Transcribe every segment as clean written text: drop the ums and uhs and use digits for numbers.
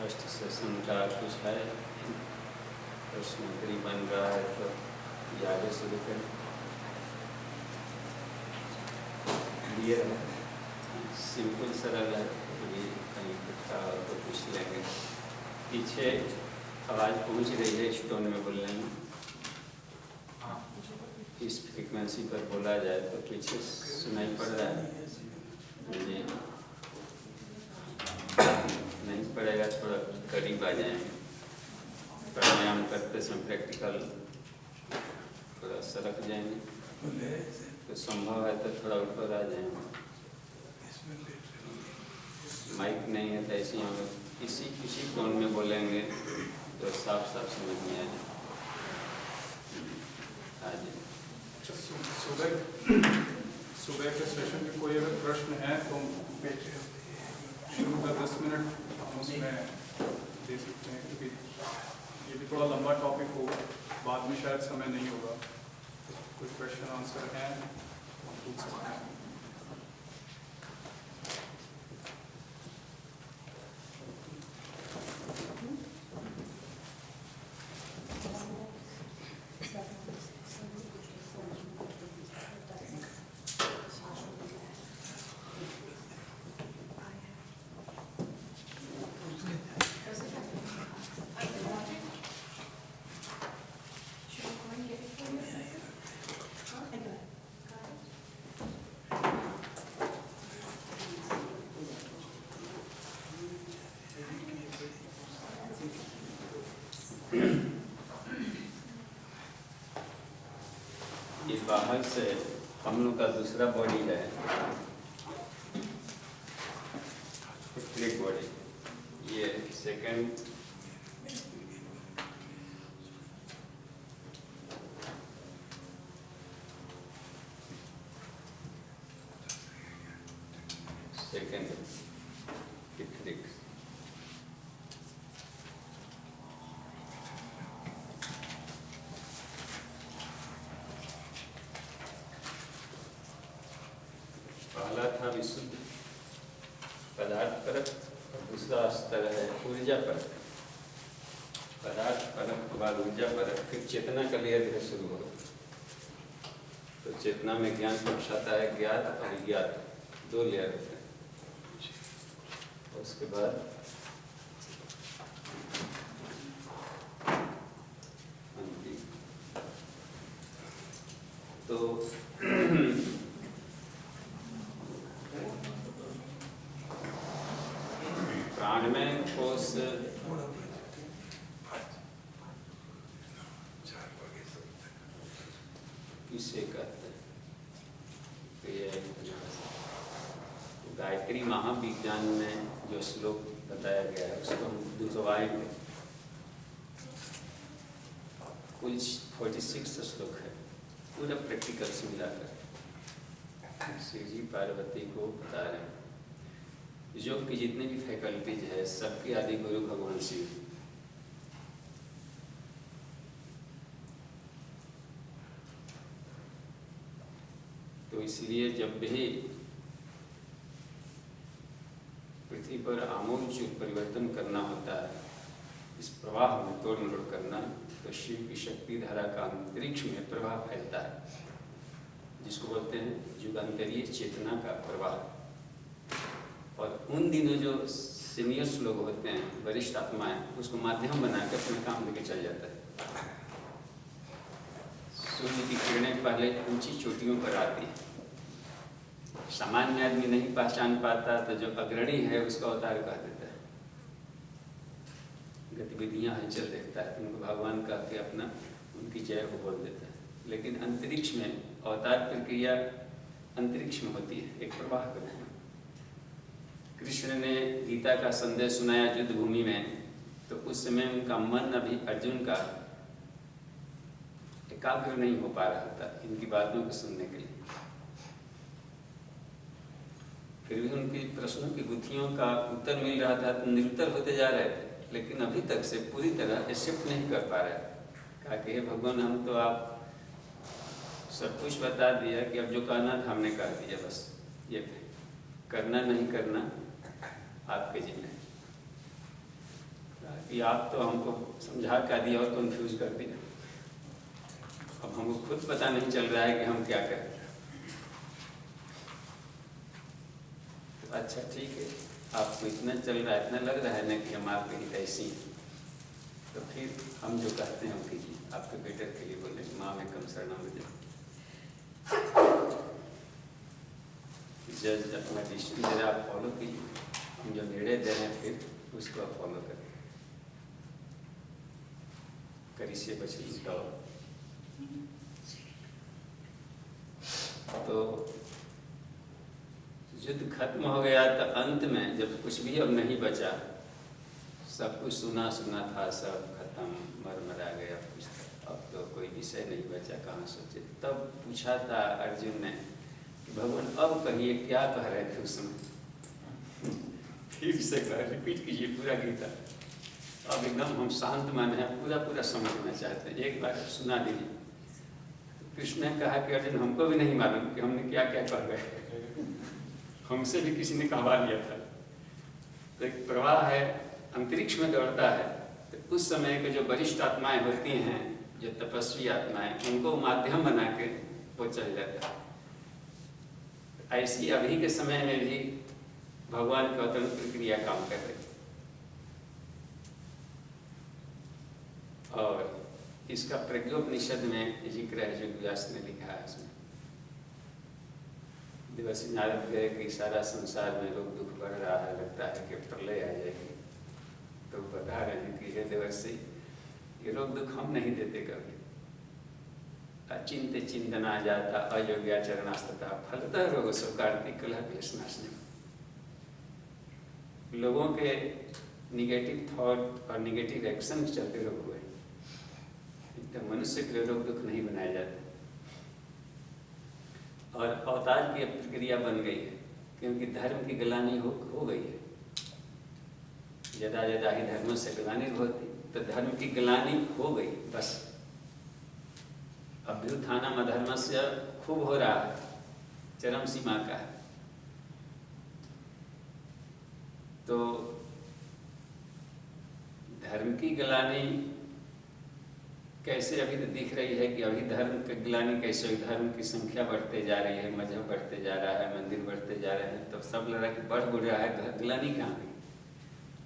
First session का कुछ है प्रश्नोत्तरी बन रहा है तो आगे शुरू करें। क्लियर है, सिंपल सरल है, अभी कहीं कुत्ता तो पूछ लेंगे। पीछे आवाज़ पहुंच रही है, इस टोन में बोलने में, इस फ्रीक्वेंसी पर बोला जाए तो पीछे सुनाई पड़ रहा है जी? नहीं पड़ेगा, थोड़ा करीब आ जाएंगे। प्राणायाम करते समय प्रैक्टिकल थोड़ा सरक जाएंगे, तो संभव है तो थोड़ा ऊपर आ जाएंगे। माइक नहीं है तो ऐसे हम किसी टोन में बोलेंगे तो साफ साफ समझ में आ जाए। सुबह के सेशन में कोई अगर प्रश्न है तो शुरू का 10 मिनट हम उसमें दे सकते हैं, क्योंकि ये भी थोड़ा लंबा टॉपिक होगा, बाद में शायद समय नहीं होगा। कुछ क्वेश्चन आंसर हैं हम पूछ सकते हैं। ये बाहर से हम लोग का दूसरा बॉडी है, बॉडी, ये सेकंड पहला था विशुद्ध पदार्थ परक और दूसरा स्तर है ऊर्जा परक। पदार्थ परक के बाद ऊर्जा परक, फिर चेतना का लेयर धीरे शुरू हो। तो चेतना में ज्ञान पक्ष आता है, ज्ञात और अज्ञात, दो लेयर होते हैं। उसके बाद तो प्राणमय कोश किसे कहते हैं? तो ये गायत्री महाविज्ञान में जो श्लोक बताया गया है उसको हम दोहराएंगे। कुल 46 श्लोक है, पूरा प्रैक्टिकल से मिलाकर श्री जी पार्वती को बता रहे हैं। योग की जितने भी फैकल्टीज है सबके आदि गुरु भगवान शिव। तो इसलिए जब भी पृथ्वी पर आमूल परिवर्तन करना होता है, इस प्रवाह में तोड़ मरोड़ करना, तो शिव की शक्ति धारा का अंतरिक्ष में प्रवाह फैलता है, जिसको बोलते हैं युगांतरीय चेतना का प्रवाह। और उन दिनों जो सीनियर्स लोग होते हैं, वरिष्ठ आत्माएं, उसको माध्यम बनाकर अपना काम लेके चल जाता है। सूर्य की किरणें पहले ऊंची चोटियों पर आती है, सामान्य आदमी नहीं पहचान पाता, तो जो अग्रणी है उसका अवतार कह देता है, गतिविधियां हलचल देखता है, उनको भगवान कह के अपना उनकी जय को बोल देता है। लेकिन अंतरिक्ष में अवतार प्रक्रिया अंतरिक्ष में होती है, एक प्रवाह करना है। कृष्ण ने गीता का संदेश सुनाया युद्ध भूमि में, तो उस समय उनका मन अभी अर्जुन का एकाग्र नहीं हो पा रहा था इनकी बातों को सुनने के लिए। फिर भी उनके प्रश्नों की गुत्थियों का उत्तर मिल रहा था, तो निरुत्तर होते जा रहे थे, लेकिन अभी तक से पूरी तरह एक्सेप्ट नहीं कर पा रहे। कहा कि हे भगवान, हम तो आप सब कुछ बता दिया कि अब जो कहना था हमने कह दिया, बस ये करना नहीं करना आपके जिम्मे। कि आप तो हमको समझा कर दिया और कंफ्यूज कर दिया, अब हमको खुद पता नहीं चल रहा है कि हम क्या करें। तो अच्छा ठीक है, आपको इतना चल रहा है, इतना लग रहा है ना कि हम आपके ही ऐसी हैं, तो फिर हम जो कहते हैं वो कीजिए। आपके बेटर के लिए बोले माँ में कम शरणम मुझे जज अपना डिसीजन जरा आप फॉलो कीजिए, हम जो निर्णय दे रहे हैं फिर उसको आप फॉलो करें। करी से बची तो युद्ध खत्म हो गया, तो अंत में जब कुछ भी अब नहीं बचा, सब कुछ सुना सुना था, सब खत्म, मर गया कुछ, अब तो कोई विषय नहीं बचा, कहाँ सोचे। तब पूछा था अर्जुन ने कि भगवान अब कहिए क्या कह रहे थे उस समय, फिर से रिपीट कीजिए पूरा गीता। अब एकदम हम शांत मन है, पूरा समझना चाहते हैं, एक बार सुना दीजिए। तो कृष्ण ने कहा कि अर्जुन हमको भी नहीं मालूम कि हमने क्या क्या कह गए, हमसे भी किसी ने कहवा लिया था। तो एक प्रवाह है, अंतरिक्ष में दौड़ता है, तो उस समय के जो वरिष्ठ आत्माएं होती हैं, जो तपस्वी आत्माएं, उनको माध्यम बना के वो चल जाता है। ऐसी अभी के समय में भी भगवान की अवतरण प्रक्रिया काम कर रही है। और इसका प्रज्ञोपनिषद में जिक्र है, जो व्यास ने लिखा है उसमें। देवर्षि नारद गए कि सारा संसार में लोग दुख बढ़ रहा है, लगता है कि प्रलय आ जाएगी, तो बता रहे हैं कि हे देवर्षि, ये रोग दुख हम नहीं देते कभी। अचिंत्य चिंतना जाता अयोग्याचरणास्तता फलतः रोग सो कार्तिक कलह क्लेशनाशनी। लोगों के निगेटिव थॉट और निगेटिव एक्शन चलते रोग हुए, तो मनुष्य के लिए रोग दुख नहीं बनाए जाते। और अवतार की प्रक्रिया बन गई है, क्योंकि धर्म की गलानी हो गई है। यदा यदा ही धर्म से ग्लानिर्भवति, तो धर्म की गलानी हो गई बस। अभ्युत्थानम् अधर्मस्य खूब हो रहा है, चरम सीमा का है। तो धर्म की गलानी कैसे अभी तो दिख रही है कि अभी धर्म की गिलानी कैसे, धर्म की संख्या बढ़ते जा रही है, मजहब बढ़ते जा रहा है, मंदिर बढ़ते जा रहे हैं, तब सब लग रहा है कि बढ़ रहा है, गिलानी कहाँ गई।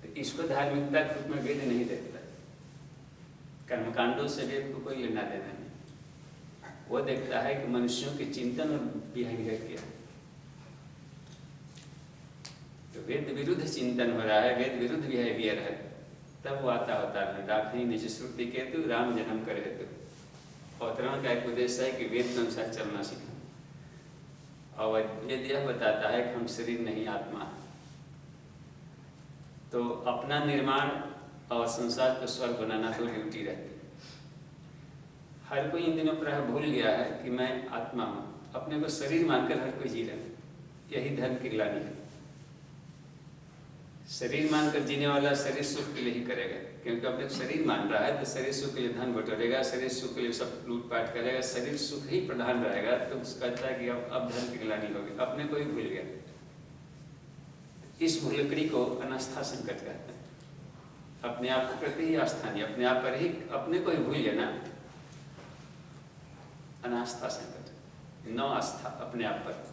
तो इसको धार्मिकता के रूप में वेद नहीं देखता, कर्मकांडों से वेद को कोई लेना देना नहीं। वो देखता है कि मनुष्यों के चिंतन और बिहेवियर क्या है। तो वेद विरुद्ध चिंतन हो रहा है, वेद विरुद्ध बिहेवियर है, तब वो आता होता है राखनी निज श्रुति केतु राम जन्म करे हेतु। अवतरण का एक उद्देश्य है कि वेद के अनुसार चलना सीखना। और वेद यह बताता है कि हम शरीर नहीं आत्मा है। तो अपना निर्माण और संसार को स्वर्ग बनाना तो ड्यूटी रहती है। हर कोई इन दिनों प्राय भूल गया है कि मैं आत्मा हूँ, अपने को शरीर मानकर हर कोई जी रहा है। यही धर्म की ग्लानि है। शरीर मानकर जीने वाला शरीर सुख के लिए ही करेगा, क्योंकि अपने शरीर मान रहा है तो शरीर सुख के लिए धन बटोरेगा, शरीर सुख के लिए सब लूटपाट करेगा, शरीर सुख ही प्रधान रहेगा। तो उसका कहता है कि अब धर्म की ग्लानि होगी, अपने को ही भूल गया। इस भूलकड़ी को अनास्था संकट कहते हैं। अपने आप के प्रति ही आस्था नहीं, अपने आप पर ही, अपने को ही भूल गया ना, अनास्था संकट, न आस्था अपने आप पर।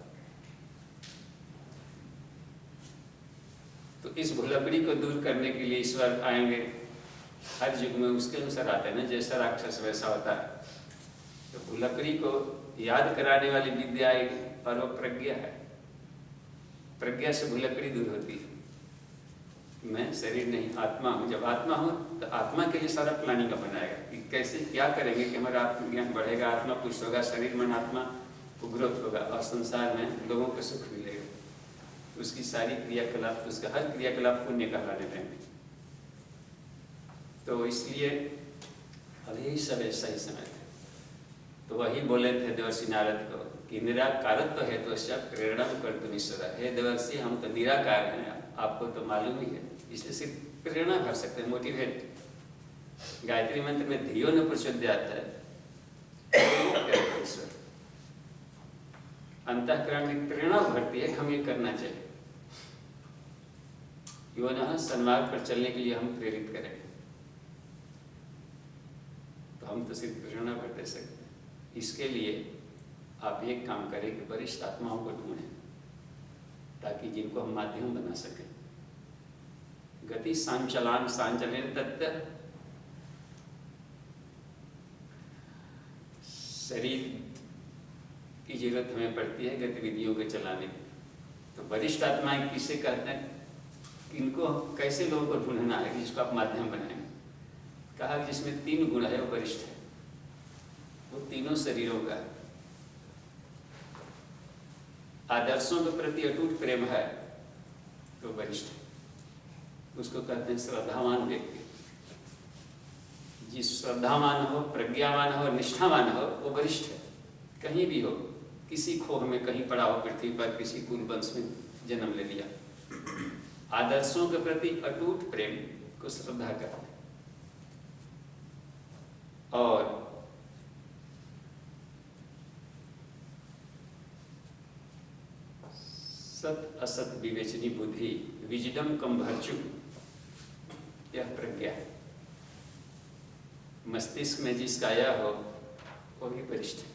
तो इस भूलकड़ी को दूर करने के लिए ईश्वर आएंगे। हर युग में उसके अनुसार आते हैं ना, जैसा राक्षस वैसा होता है। तो भूलकड़ी को याद कराने वाली विद्या एक पर्व प्रज्ञा है। प्रज्ञा से भूलकड़ी दूर होती है। मैं शरीर नहीं आत्मा हूँ। जब आत्मा हूँ तो आत्मा के लिए सारा प्लानिंग का बनाएगा कि कैसे क्या करेंगे कि हमारा आत्मज्ञान बढ़ेगा, आत्मा पुष्ट होगा, शरीर मन आत्मा को ग्रोथ होगा और संसार में लोगों को सुख मिलेगा। उसकी सारी क्रियाकलाप, उसका हर क्रियाकलाप पुण्य कहलाने देंगे। तो इसलिए अब यही सब ऐसा ही समय थे। तो वही बोले थे देवर्षि नारद को कि निराकारत्व हेतु से प्रेरणा कर तुम ईश्वर। हे देवर्षि, हम तो निराकार हैं, आपको तो मालूम ही है, इसलिए सिर्फ प्रेरणा भर सकते हैं, मोटिवेट। गायत्री मंत्र में धियो न प्रचोदयात् है, ईश्वर अंतःकरण में प्रेरणा भरती है कि हम ये करना चाहिए। यो न सन्मार्ग पर चलने के लिए हम प्रेरित करेंगे। तो हम तो सिर्फ प्रेरणा भर दे सकते। इसके लिए आप एक काम करें कि वरिष्ठ आत्माओं को ढूंढें, ताकि जिनको हम माध्यम बना सकें। गति सांचलान सांचलन तत्व, शरीर की जरूरत हमें पड़ती है गतिविधियों के चलाने की। तो वरिष्ठ आत्माएं किसे कहते हैं, इनको कैसे लोगों को ढूंढना है जिसको आप माध्यम बनाएंगे। कहा जिसमें 3 गुण है वो वरिष्ठ है, वो तीनों शरीरों का है। आदर्शों के प्रति अटूट प्रेम है तो वरिष्ठ है, उसको कहते हैं श्रद्धावान व्यक्ति। जिस श्रद्धावान हो, प्रज्ञावान हो, निष्ठावान हो, वो वरिष्ठ है। कहीं भी हो, किसी खोह में कहीं पड़ा हो पृथ्वी पर, किसी कुल वंश में जन्म ले लिया, आदर्शों के प्रति अटूट प्रेम को श्रद्धा कहते हैं। और सत असत विवेचनी बुद्धि, विजडम कम भर्चु, यह प्रज्ञा है। मस्तिष्क में जिसका यह हो वो भी वरिष्ठ है।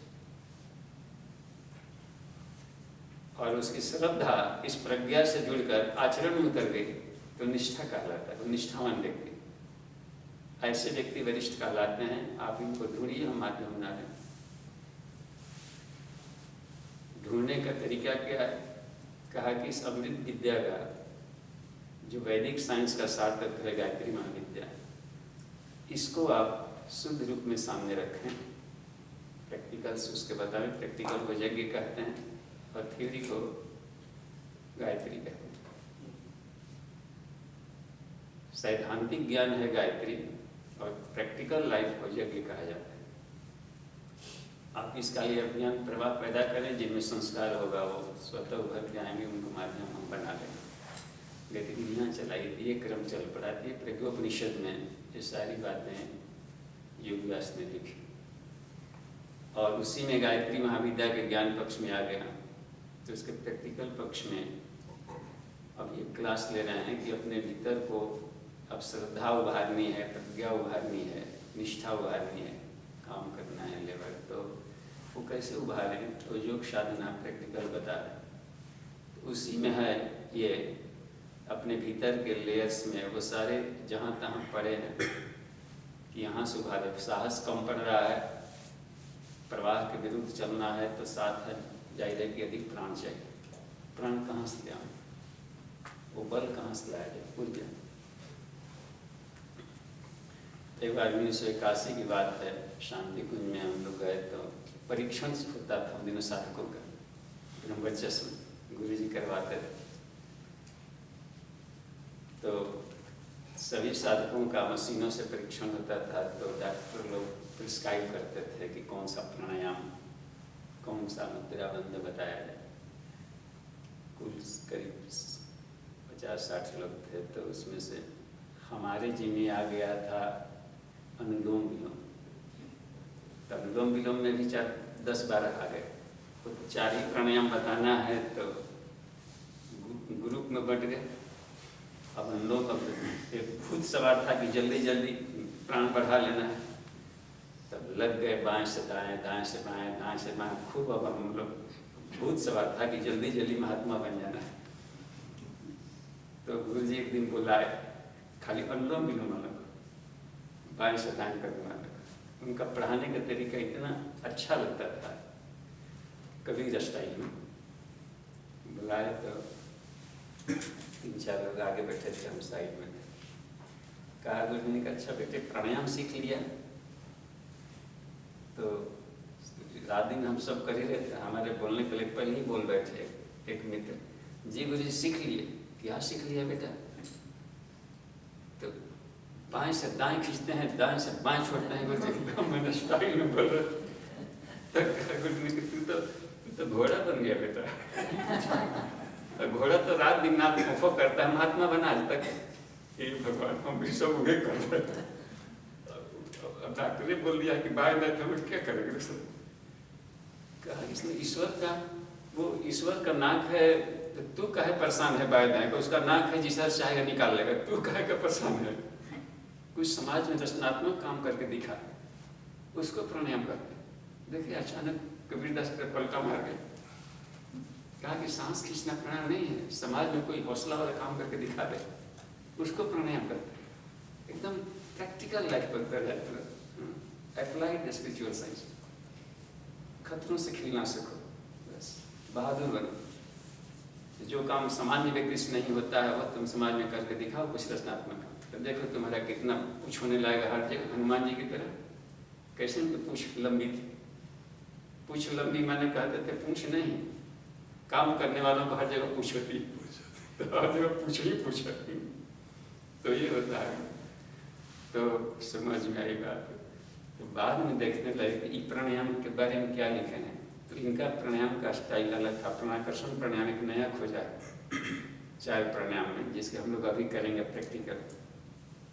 और उसकी श्रद्धा इस प्रज्ञा से जुड़कर आचरण में उतर गई तो निष्ठा कहलाता है, वो निष्ठावान व्यक्ति। ऐसे व्यक्ति वरिष्ठ कहलाते हैं। आप इनको ढूंढिए, हम माध्यम बना दें। ढूंढने का तरीका क्या है? कहा कि इस अमृत विद्या का जो वैदिक साइंस का सार तत्व है, गायत्री महाविद्या, इसको आप शुद्ध रूप में सामने रखें। प्रैक्टिकल्स उसके बताएं। प्रैक्टिकल को यज्ञ कहते हैं और थ्योरी को गायत्री कहते हैं। सैद्धांतिक ज्ञान है गायत्री और प्रैक्टिकल लाइफ को यज्ञ कहा जाता है। आप इसका ये अभियान प्रभाव पैदा करें, जिनमें संस्कार होगा वो स्वतः उभर के आएंगे, उनको माध्यम हम बना लेंगे। गतिविधियाँ चलाई थी, ये क्रम चल पड़ा थी। प्रज्ञोपनिषद में ये सारी बातें योग व्यास ने लिखी और उसी में गायत्री महाविद्या के ज्ञान पक्ष में आ गया। तो उसके प्रैक्टिकल पक्ष में अब ये क्लास ले रहे हैं कि अपने भीतर को अब श्रद्धा उभारनी है, प्रज्ञा उभारनी है, निष्ठा उभारनी है, काम करना है लेबर। तो वो कैसे उभारें, तो योग साधना प्रैक्टिकल बता रहे। तो उसी में है ये अपने भीतर के लेयर्स में वो सारे जहाँ तहाँ पड़े हैं कि यहाँ से उभारे। साहस कम पड़ रहा है, प्रवाह के विरुद्ध चलना है, तो साथ है जाहिर है कि अधिक प्राण चाहिए। प्राण कहाँ से लाएं, वो बल कहाँ से लाया जाए, ऊर्जा। एक बार 1981 की बात है, शांति कुंज में हम लोग गए तो परीक्षण होता था उन दिनों साधकों का, ब्रह्मचर्य गुरु जी करवाते थे। तो सभी साधकों का मशीनों से परीक्षण होता था। तो डॉक्टर लोग प्रिस्क्राइब करते थे कि कौन सा प्राणायाम, कौन सा मुद्रा बंद बताया जाए। कुल करीब 50-60 लोग थे। तो उसमें से हमारे जी में आ गया था अनुलोम विलोम। तो अनुलोम विलोम में भी 10-12 आ गए। तो 4 ही प्राणायाम बताना है तो ग्रुप में बट गए। अब हम लोग एक खुद सवार था कि जल्दी जल्दी प्राण बढ़ा लेना है। तब लग गए बाएं से दाएं, दाएं से बाएं, दाएं से बाएं। खूब अब हम लोग खुद सवार था कि जल्दी जल्दी महात्मा बन जाना है। तो गुरु जी एक दिन बुलाए, खाली अनुलोम विलोम वाला को, बाएं से दाएं करने वाला को। उनका पढ़ाने का तरीका इतना अच्छा लगता था, कबीर स्टाइल में। बुलाए तो 3-4 लोग आगे बैठे थे, हम साइड में थे। कहा गुरु ने कहा अच्छा बेटे प्राणायाम सीख लिया। तो रात दिन हम सब कर ही रहे थे। हमारे बोलने के लिए पहले ही बोल बैठे एक मित्र, जी गुरु जी सीख लिए। क्या सीख लिया बेटा? तो बाएं से दाएं खींचते हैं, दाएं से बाएं छोड़ते हैं गुरु जी। मैंने स्टाइल में बोल रहा। तो गुरु ने कहा तू तो घोड़ा बन गया बेटा। घोड़ा तो रात दिन नाथ मुफो करता है, महात्मा बना आज तक। हे भगवान, हम भी सब उगे कर रहे थे। अब डॉक्टर ने बोल दिया कि बाय दाएं, तो हम क्या करेंगे? कहा इसने ईश्वर का, वो ईश्वर का नाक है, तो तू काहे परेशान है बाय दाएं को? उसका नाक है, जिसे चाहेगा निकाल लेगा, तू काहे का परेशान है? कुछ समाज में रचनात्मक काम करके दिखा। उसको प्राणायाम करते हैं। देखिए अचानक कबीरदास पलटा मार गए, कहा कि सांस खींचना प्राणायाम नहीं है, समाज में कोई हौसला वाला काम करके दिखा दे, उसको प्राणायाम करते हैं। एकदम प्रैक्टिकल लाइफ पर अप्लाइड स्पिरिचुअल साइंस। खतरों से खेलना सीखो, बस बहादुर बनो। जो काम सामान्य व्यक्ति से नहीं होता है वह तुम समाज में करके दिखाओ कुछ रचनात्मक। तो देखो तुम्हारा कितना पूछ होने लगेगा हर जगह, हनुमान जी की तरह। कैसे उनकी पूछ लंबी थी, पूछ लंबी माने कहते थे पूछ नहीं, काम करने वालों को हर जगह पूछ होती, तो हर जगह पूछ ही पूछ। तो ये होता है, तो समझ में आई बात। तो बाद में देखने लगे कि प्राणायाम के बारे में क्या लिखे हैं, तो इनका प्राणायाम का स्टाइल अलग था। प्राणाकर्षण प्राणायाम एक नया खोजा है चाय प्राणायाम में, जिसके हम लोग अभी करेंगे प्रैक्टिकल।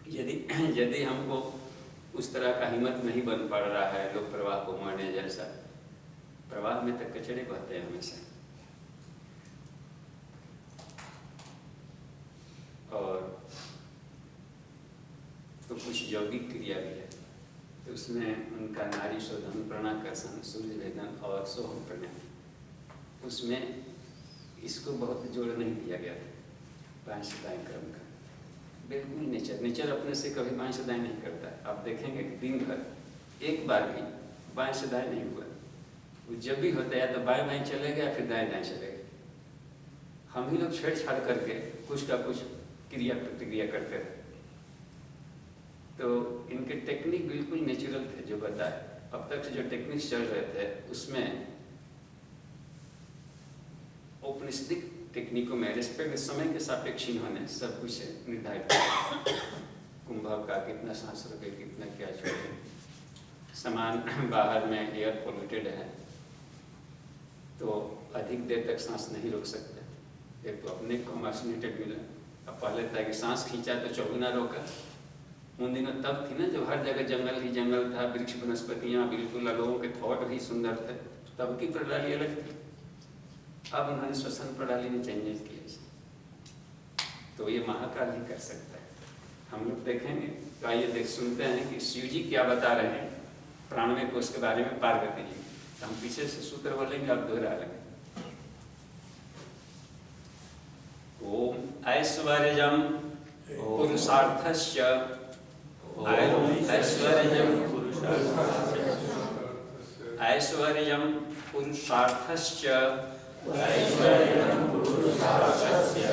यदि हमको उस तरह का हिम्मत नहीं बन पा रहा है लोग प्रवाह को मोड़ने जैसा, प्रवाह में तो कचड़े बहते हैं हमेशा। और तो कुछ यौगिक क्रिया भी है, तो उसमें उनका नाड़ी शोधन, प्राणाकर्षण, सूर्य भेदन और सोहम प्राणायाम, उसमें इसको बहुत जोड़ नहीं दिया गया था बाएं से दाएं क्रम का। बिल्कुल नेचर अपने से कभी बाएं से दाएं नहीं करता है। आप देखेंगे कि दिन भर एक बार भी बाएं से दाएं नहीं हुआ, वो जब भी होता है तो बाएं बाएं चले गए फिर दाएं दाएं चले गए। हम ही लोग छेड़छाड़ करके कुछ का कुछ क्रिया प्रतिक्रिया करते रहे। तो इनके टेक्निक बिल्कुल नेचुरल थे जो बताए। अब तक से जो टेक्निक्स चल रहे थे उसमें औपनिषदिक टेक्निकों में रिस्पेक्ट समय के सापेक्ष इन्होंने सब कुछ निर्धारित किया। कुंभक का कितना सांस रखे, कितना क्या छोड़े, सामान बाहर में एयर पोल्यूटेड है तो अधिक देर तक सांस नहीं रोक सकते। एक तो अपने को मार्सिनेटेड मिला। अब पहले था कि सांस खींचा तो चौगुना रोका। उन दिनों तब थी ना जब हर जगह जंगल ही जंगल था, वृक्ष वनस्पतियाँ बिल्कुल, लोगों के थॉट भी सुंदर थे, तब की प्रणाली अलग थी। अब उन्होंने श्वसन प्रणाली में चेंजेस किए, तो ये महाकाल ही कर सकता है। हम लोग देखेंगे तो आइए सुनते हैं कि शिव जी क्या बता रहे हैं प्राणमय कोश के बारे में पार्वती जी। तो हम पीछे से सूत्र बोलेंगे, आप दोहरा लेंगे। ओम ऐश्वर्यम पुरुषार्थस्य, ऐश्वर्यम पुरुषार्थस्य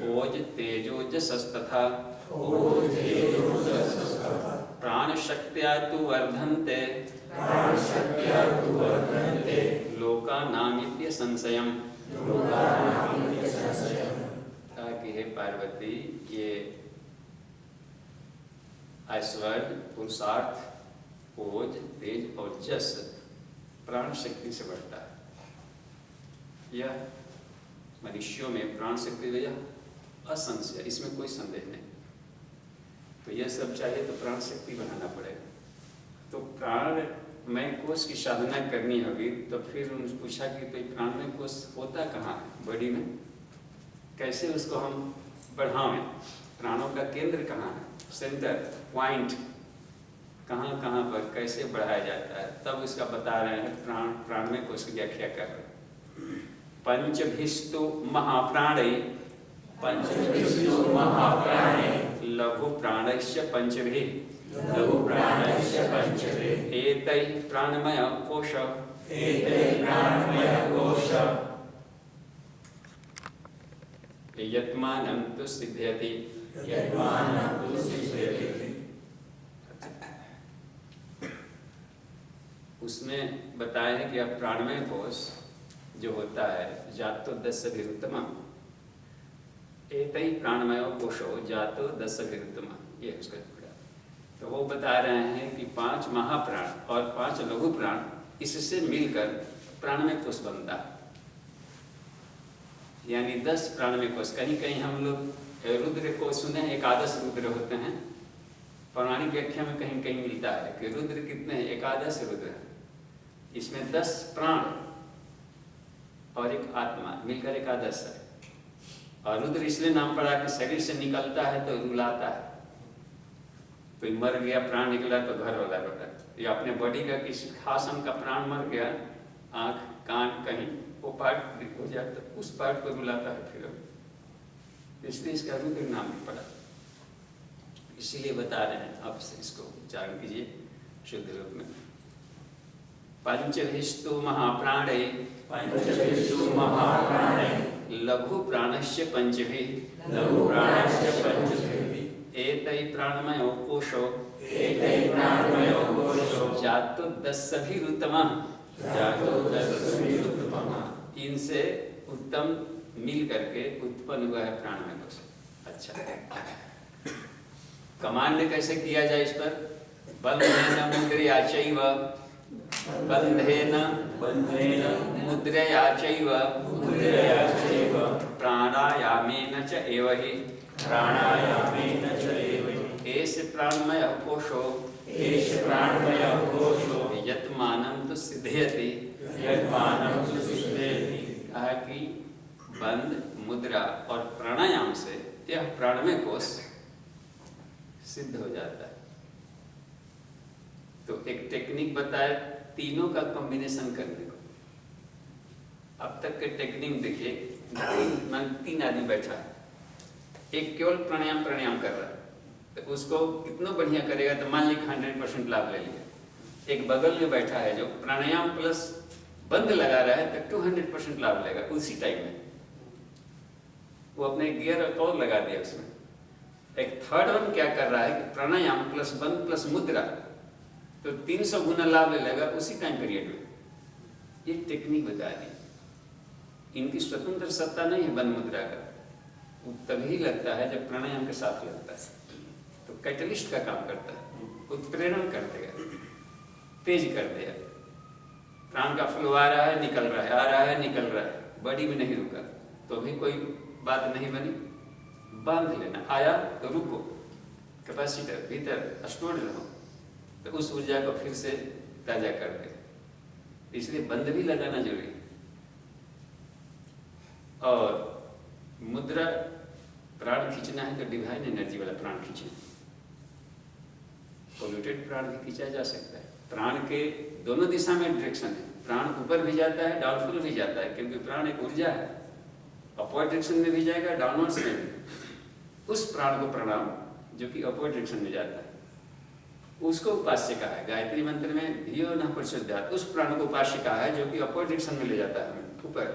ओज तेजोजसस्तथा प्राणशक्त्या तु वर्धन्ते लोकानामित्य संशयम्। ताकि हे पार्वती, ये ऐश्वर्य, पुरुषार्थ, ओज, तेज और जस प्राण शक्ति से बढ़ता है। यह मनुष्यों में प्राण शक्ति यह असंशय, इसमें कोई संदेह नहीं। तो यह सब चाहिए तो प्राण शक्ति बनाना पड़ेगा। तो प्राणमय कोश की साधना करनी होगी। तो फिर उन्होंने पूछा कि तो प्राणमय कोश होता कहाँ है बॉडी में, कैसे उसको हम बढ़ावें, प्राणों का केंद्र कहाँ है, सेंटर पॉइंट कहाँ कहाँ पर कैसे बढ़ाया जाता है, तब इसका बता रहे हैं। प्राणमय कोश की व्याख्या कर रहे हैं। पंचभिस्तु महाप्राणे, लघु प्राणस्य पंचभिः, एतैः प्राणमय कोश, यत्मानं तु सिद्ध्यति। उसमें बताया है कि अब प्राणमय कोश जो होता है जातो 10 अभिरुत्तम, एतै प्राणमय कोशो जातो 10 अभिरुत्तम, ये उसका टुकड़ा। तो वो बता रहे हैं कि 5 महाप्राण और 5 लघु प्राण, इससे मिलकर प्राणमय कोश बनता है। यानी 10 प्राणमय कोश। कहीं कहीं हम लोग रुद्र को सुने, एकादश रुद्र होते हैं। पौराणिक व्याख्या में कहीं कहीं मिलता है कि रुद्र कितने हैं, एकादश रुद्र हैं। इसमें 10 प्राण और एक आत्मा मिलकर एकादश है। और रुद्र इसलिए नाम पड़ा कि शरीर से निकलता है तो रुलाता है, कोई मर गया, प्राण निकला तो घर वाला रोता है, या अपने बॉडी का किसी खास अंग का प्राण मर गया, आँख कान कहीं वो पार्ट हो जाता है, उस पार्ट को बुलाता है फिर, इसलिए इसका रुद्र नाम भी पड़ा। इसीलिए बता रहे हैं, आप इसको उच्चारण कीजिए शुद्ध रूप में। पंचभिस्तु महाप्राणे, पंचभिस्तु महाप्राणे, लघु प्राणस्य पंचभिः, लघु प्राणस्य पंचभिः, एतै प्राणमयो कोशो, एतै प्राणमयो कोशो, जातोदस्सभिरुत्तमः, जातोदस्सभिरुत्तमः। इनसे उत्तम मिल करके उत्पन्न हुआ है प्राणमय कोश। अच्छा, कमांड कैसे किया जाए इस पर? बंधेन मुद्रया चैव प्राणायामेन च एव हि एष प्राणमय कोशो यत्मानं तु सिद्धयति। कहा कि बंध, मुद्रा और प्राणायाम से यह प्राणमय कोश सिद्ध हो जाता है। तो एक टेक्निक बताया तीनों का कॉम्बिनेशन करने को। अब तक के टेक्निक देखिए, तीन आदमी बैठा है, एक केवल प्राणायाम कर रहा है, तो उसको कितना बढ़िया करेगा तो मान लीजिए 100% लाभ ले लिया। एक बगल में बैठा है जो प्राणायाम प्लस बंद लगा रहा है तो 200% लाभ लेगा उसी टाइम में, वो अपने गियर और लगा दिया उसमें। एक थर्ड वन क्या कर रहा है कि प्राणायाम प्लस बंद प्लस मुद्रा, तो 300 गुना लाभ ले लेगा उसी टाइम पीरियड में। ये टेक्निक बता दी। इनकी स्वतंत्र सत्ता नहीं है बंद मुद्रा का, वो तभी लगता है जब प्राणायाम के साथ लगता है, तो कैटलिस्ट का काम करता है, उत्प्रेरण कर देगा, तेज कर देगा। प्राण का फ्लो आ रहा है निकल रहा है, आ रहा है निकल रहा है, बॉडी में नहीं रुका तो भी कोई बात नहीं बनी। बांध लेना, आया तो रुको, कैपेसिटर भीतर स्टोर रहो, तो उस ऊर्जा को फिर से ताजा कर दे। इसलिए बंद भी लगाना जरूरी है। और मुद्रा, प्राण खींचना है तो डिवाइन एनर्जी वाला प्राण खींचे। पोल्यूटेड प्राण भी खींचा जा सकता है। प्राण के दोनों दिशा में डायरेक्शन है, प्राण ऊपर भी जाता है, डाउनफुल भी जाता है, क्योंकि प्राण एक ऊर्जा है। अपवर्ड डायरेक्शन में भी जाएगा, डाउनवर्ड्स में भी। उस प्राण को प्रणाम जो कि अपवर्ड डायरेक्शन में जाता है, उसको उपास्य कहा है। गायत्री मंत्र में धियो नः प्रचोदयात्, उस प्राण को उपास्य कहा है जो कि अपवर्ड डायरेक्शन में ले जाता है, हमें ऊपर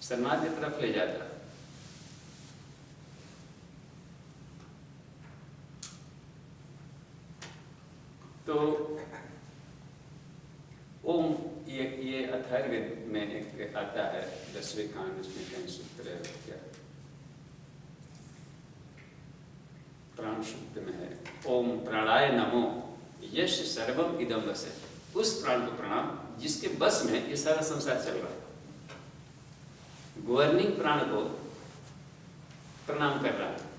सन्मार्ग की तरफ ले जाता है। तो ओम, ये अथर्ववेद में एक आता है 10वें कांड, उसमें कहीं सूत्र है, क्या प्राण सूक्त में है, ओम प्राणाय नमो यश सर्वम इदम वसे। उस प्राण को प्रणाम जिसके बस में ये सारा संसार चल रहा है। गवर्निंग प्राण को प्रणाम कर रहा है।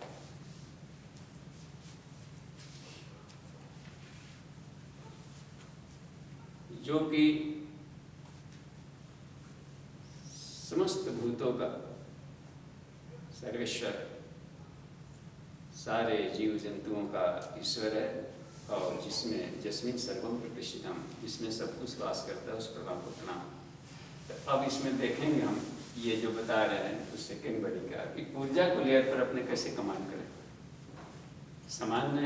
जो कि समस्त भूतों का सर्वेश्वर, सारे जीव जंतुओं का ईश्वर है, और जिसमें सर्वम प्रतिष्ठितम, जिसमें सब कुछ वास करता है, उस प्रभाव को प्रणाम। तो अब इसमें देखेंगे हम ये जो बता रहे हैं तो सेकेंड बड़ी का कि ऊर्जा को लेयर पर अपने कैसे कमांड करें। सामान्य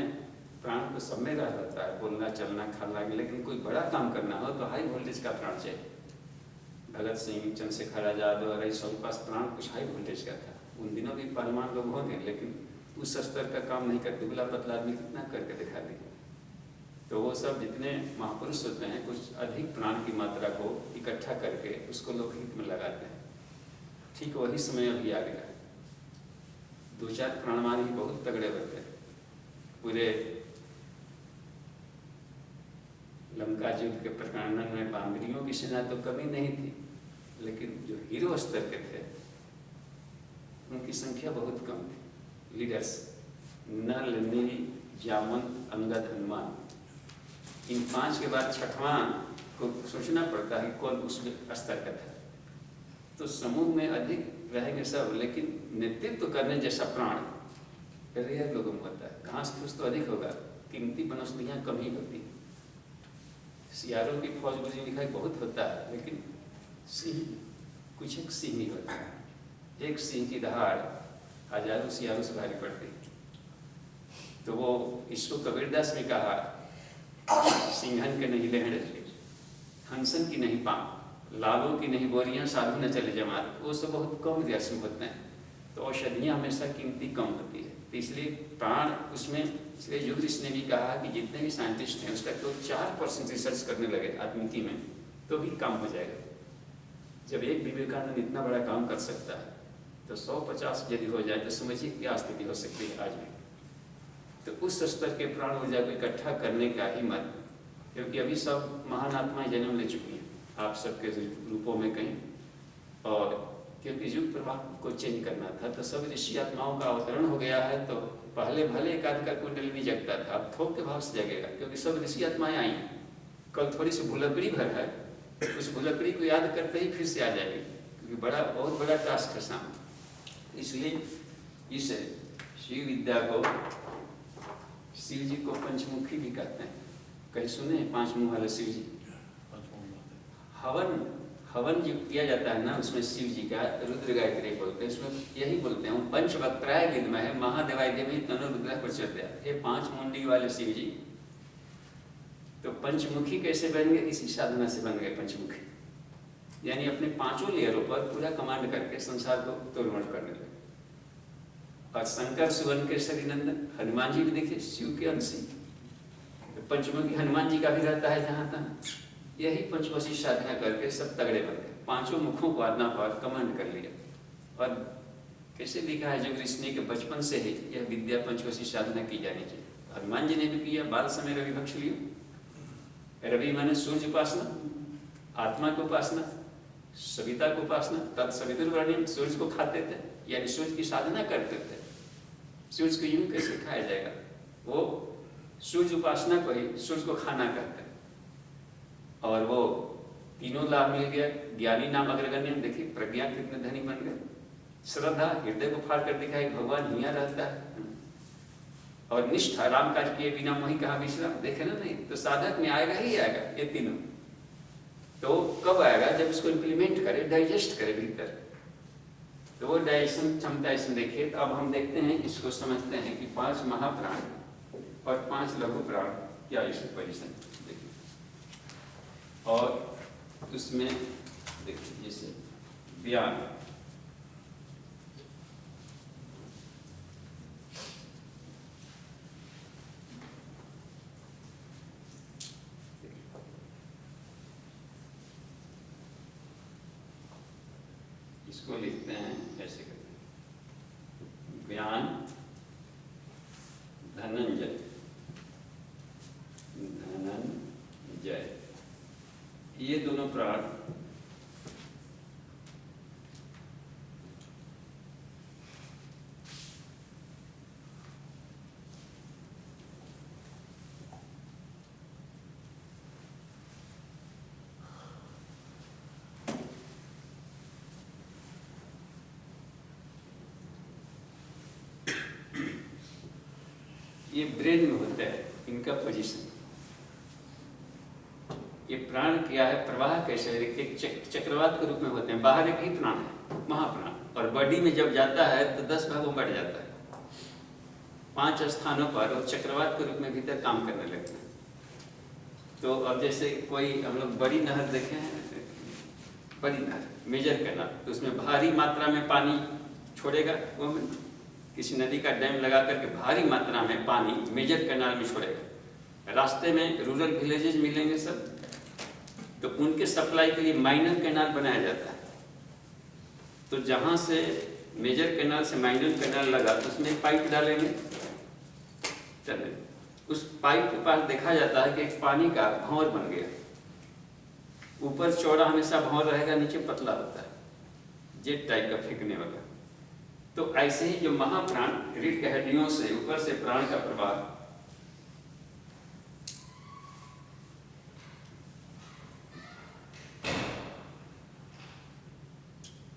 प्राण को सब में रह जाता है, बोलना चलना खाना, लेकिन कोई बड़ा काम करना हो तो हाई वोल्टेज का प्राण चाहिए। भगत सिंह, चंद्रशेखर आजाद और ऐसे सबके पास प्राण कुछ हाई वोल्टेज का था। उन दिनों भी पहलवान लोग होंगे, लेकिन उस स्तर का काम नहीं करते। दुबला पतला आदमी कितना करके दिखा देंगे। तो वो सब जितने महापुरुष होते हैं, कुछ अधिक प्राण की मात्रा को इकट्ठा करके उसको लोग हित में लगाते हैं। ठीक वही समय अभी आ गया। 2-4 प्राणवान ही बहुत तगड़े होते हैं। पूरे लंका युद्ध के प्रकरण में बांदरियों की सेना तो कमी नहीं थी, लेकिन जो हीरो स्तर के थे उनकी संख्या बहुत कम थी। लीडर्स नल, नील, जामवंत, अंगद, हनुमान, इन 5 के बाद छठवां को सोचना पड़ता है कौन उस स्तर का था। तो समूह में अधिक रहेंगे सब, लेकिन नेतृत्व करने जैसा प्राण रेयर लोगों में होता है। घास फूस तो अधिक होगा, कीमती वनौषधियाँ कम ही होती। सियारों की फौज बुझी लिखा बहुत होता है, लेकिन सिंह कुछ एक सिंह ही होता है। एक सिंह की दहाड़ हजारों सियारों से भारी पड़ती। तो वो इसको कबीरदास ने कहा, सिंहन के नहीं लहरे, हंसन की नहीं पाँव, लालों की नहीं बोरियां, साधु न चले जमात। वो सब बहुत कम रस्म होते हैं। तो औषधियाँ हमेशा कीमती कम होती है। तो इसलिए प्राण उसमें, इसलिए युग ने भी कहा कि जितने भी साइंटिस्ट हैं उसका तो 4% रिसर्च करने लगे आत्मिकी में तो भी काम हो जाएगा। जब एक विवेकानंद इतना बड़ा काम कर सकता है तो 150 यदि हो जाए तो समझिए क्या स्थिति हो सकती है आज में। तो उस स्तर के प्राण ऊर्जा को इकट्ठा करने का ही मत, क्योंकि अभी सब महान आत्माएं जन्म ले चुकी हैं आप सबके रूपों में कहीं, और क्योंकि युग प्रवाह को चेंज करना था तो सब ऋषि आत्माओं का अवतरण हो गया है। तो पहले भले एक आध का कुंडली नहीं जगता था, अब थोक के भाव से जगेगा, क्योंकि सब ऋषि आत्माएं आई। कल थोड़ी सी भुलकड़ी भर है, उस भुलकड़ी को याद करते ही फिर से आ जाएगी, क्योंकि बहुत बड़ा टास्क है सामने। इसलिए इस शिव विद्या को शिव जी को पंचमुखी भी कहते हैं। कहीं सुने 5 मुँह वाले शिव जी? हवन जो किया जाता है ना, उसमें शिव जी का रुद्र गायत्री बोलते हैं। उसमें यही बोलते हैं, पंचवक्त्राय विद्महे महादेवाय धीमहि तन्नो रुद्रः प्रचोदयात्। ये 5 मुंडी वाले शिव जी तो पंचमुखी कैसे बन गए? इसी साधना से बन गए पंचमुखी। यानी अपने 5 लेयरों पर पूरा कमांड करके संसार को तोड़मोड़ करने लगे। और शंकर सुवन के सरिनंदन, हनुमान जी भी देखिए शिव के अंश। पंचमुखी हनुमान जी का भी रहता है जहाँ तक। यही पंचवशी साधना करके सब तगड़े बन गए, 5 मुखों को आज्ञा पार कमांड कर लिया। और कैसे लिखा है जब ऋषि के बचपन से ही यह विद्या पंचवशी साधना की जानी चाहिए। हनुमान जी ने भी किया। बाल समय रवि भक्ष लियो। रवि माने सूर्य उपासना, आत्मा को उपासना, सविता को उपासना। तत्सवितुर्वरेण्यम, सूर्य को खाते थे, यानी सूर्य की साधना करते थे। सूर्य को यूं कैसे खाया जाएगा? वो सूर्य उपासना को ही सूर्य को खाना कहते हैं। और वो तीनों लाभ मिल गया। ज्ञानी नाम अग्रगण्य, देखिए प्रज्ञा कितने धनी बन गए। श्रद्धा, हृदय को फाड़ कर दिखाई भगवान हिया रहता है। और निष्ठा, राम काज किए बिना मोहि कहा विश्राम, देखे ना? नहीं तो साधक में आएगा ही आएगा ये तीनों। तो कब आएगा? जब उसको इम्प्लीमेंट करे, डाइजेस्ट करे भीतर। तो वो डाइजेशन क्षमता इसमें देखिए। तो अब हम देखते हैं, इसको समझते हैं कि 5 महाप्राण और 5 लघु प्राण क्या इसमें पोजिशन देखिए। और उसमें देखिए जैसे व्यान, इसको लिखते हैं ऐसे करके, व्यान धनंजय, धनंजय, ये दोनों प्राण ये ब्रेन में होता है इनका पोजीशन। ये प्राण क्या है, प्रवाह कैसे है? एक चक्रवात के रूप में होते हैं। बाहर एक ही प्राण है, महाप्राण, और बॉडी में जब जाता है तो 10 भागों बढ़ जाता है। 5 स्थानों पर वो चक्रवात के रूप में भीतर काम करने लगते हैं। तो अब जैसे कोई हम लोग बड़ी नहर देखे हैं, बड़ी नहर मेजर कैनाल, तो उसमें भारी मात्रा में पानी छोड़ेगा। वो किसी नदी का डैम लगा करके भारी मात्रा में पानी मेजर कैनाल में छोड़ेगा। रास्ते में रूरल विलेजेस मिलेंगे सब, तो उनके सप्लाई के लिए माइनर कैनाल बनाया जाता है। तो जहाँ से मेजर कैनाल से माइनर कैनाल लगा तो उसमें पाइप डालेंगे, चले उस पाइप के पास देखा जाता है कि एक पानी का भंवर बन गया। ऊपर चौड़ा हमेशा भंवर रहेगा, नीचे पतला होता है, जेट टाइप का फेंकने वाला। तो ऐसे ही जो महाप्राण रीढ़ की हड्डियों से ऊपर से प्राण का प्रवाह,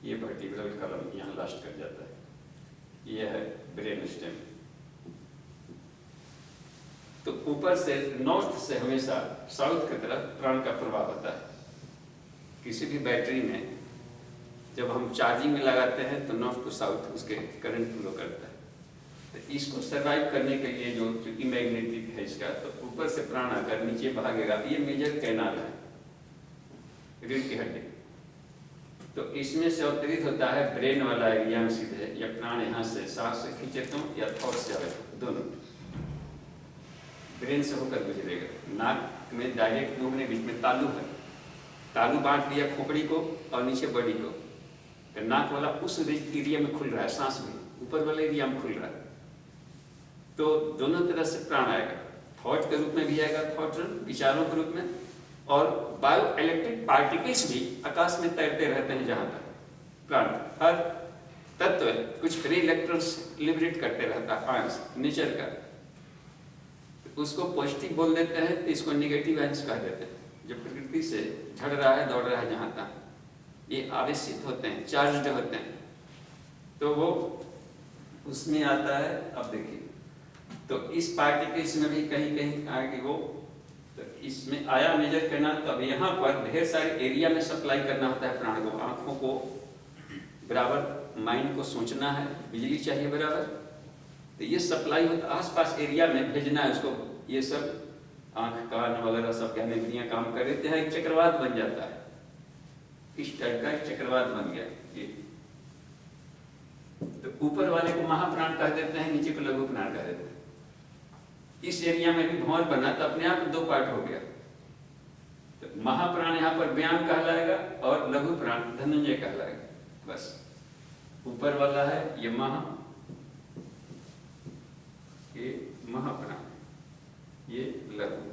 ये वर्टिब्रल कॉलम यहाँ लास्ट कर जाता है। यह है ब्रेन स्टेम। तो ऊपर से नॉर्थ से हमेशा साउथ की तरफ प्राण का प्रवाह होता है। किसी भी बैटरी में जब हम चार्जिंग में लगाते हैं तो नॉर्थ टू साउथ उसके करंट फ्लो करता है। तो इसको सर्वाइव करने के लिए जो चूंकि मैग्नेटिक है इसका, तो ऊपर से प्राण आकर नीचे भागेगा। ये मेजर कैनाल है रीढ़ की हड्डी, तो इसमें से अवतरित होता है ब्रेन वाला एरिया में सीधे, या प्राण यहाँ से सांस से खींचता हूँ या थॉट से आवे, दोनों ब्रेन से होकर गुजरेगा। नाक में डायरेक्ट मुंह में बीच में तालू है, तालू बांट दिया खोपड़ी को और नीचे बॉडी को। तो नाक वाला उस एरिया में खुल रहा है, सांस भी ऊपर वाले एरिया में खुल रहा है। तो दोनों तरह से प्राण आएगा, थॉट के रूप में भी आएगा, थॉट विचारों के रूप में, और बायो इलेक्ट्रिक पार्टिकल्स भी आकाश में तैरते रहते हैं। जहां तक प्राण हर तत्व कुछ फ्री इलेक्ट्रॉन्स लिबरेट करते रहता है आयंस नेचर का, उसको पॉजिटिव बोल देते हैं, तो इसको नेगेटिव आयंस कह देते हैं। जो प्रकृति से झड़ रहा है, दौड़ रहा है जहां तक, ये आवेशित होते हैं, चार्ज्ड होते हैं, तो वो उसमें आता है। अब देखिए, तो इस पार्टिकल्स में भी कहीं कहीं आगे वो, तो इसमें आया मेजर कैनाल। तो अब यहाँ पर ढेर सारे एरिया में सप्लाई करना होता है प्राण को। आंखों को बराबर, माइंड को सोचना है, बिजली चाहिए बराबर, तो ये सप्लाई होता है आसपास एरिया में भेजना है उसको। ये सब आंख कान वगैरह सब कहने के लिए काम कर देते हैं, एक चक्रवात बन जाता है। इस टाइप का एक चक्रवात बन गया ये। तो ऊपर वाले को महाप्राण कह देते हैं, नीचे को लघु प्राण कह देते हैं। इस एरिया में भी भंवर बना तो अपने आप 2 पार्ट हो गया। तो महाप्राण यहाँ पर व्यान कहलाएगा और लघु प्राण धनंजय कहलाएगा। बस ऊपर वाला है ये ये महाप्राण, ये लघु।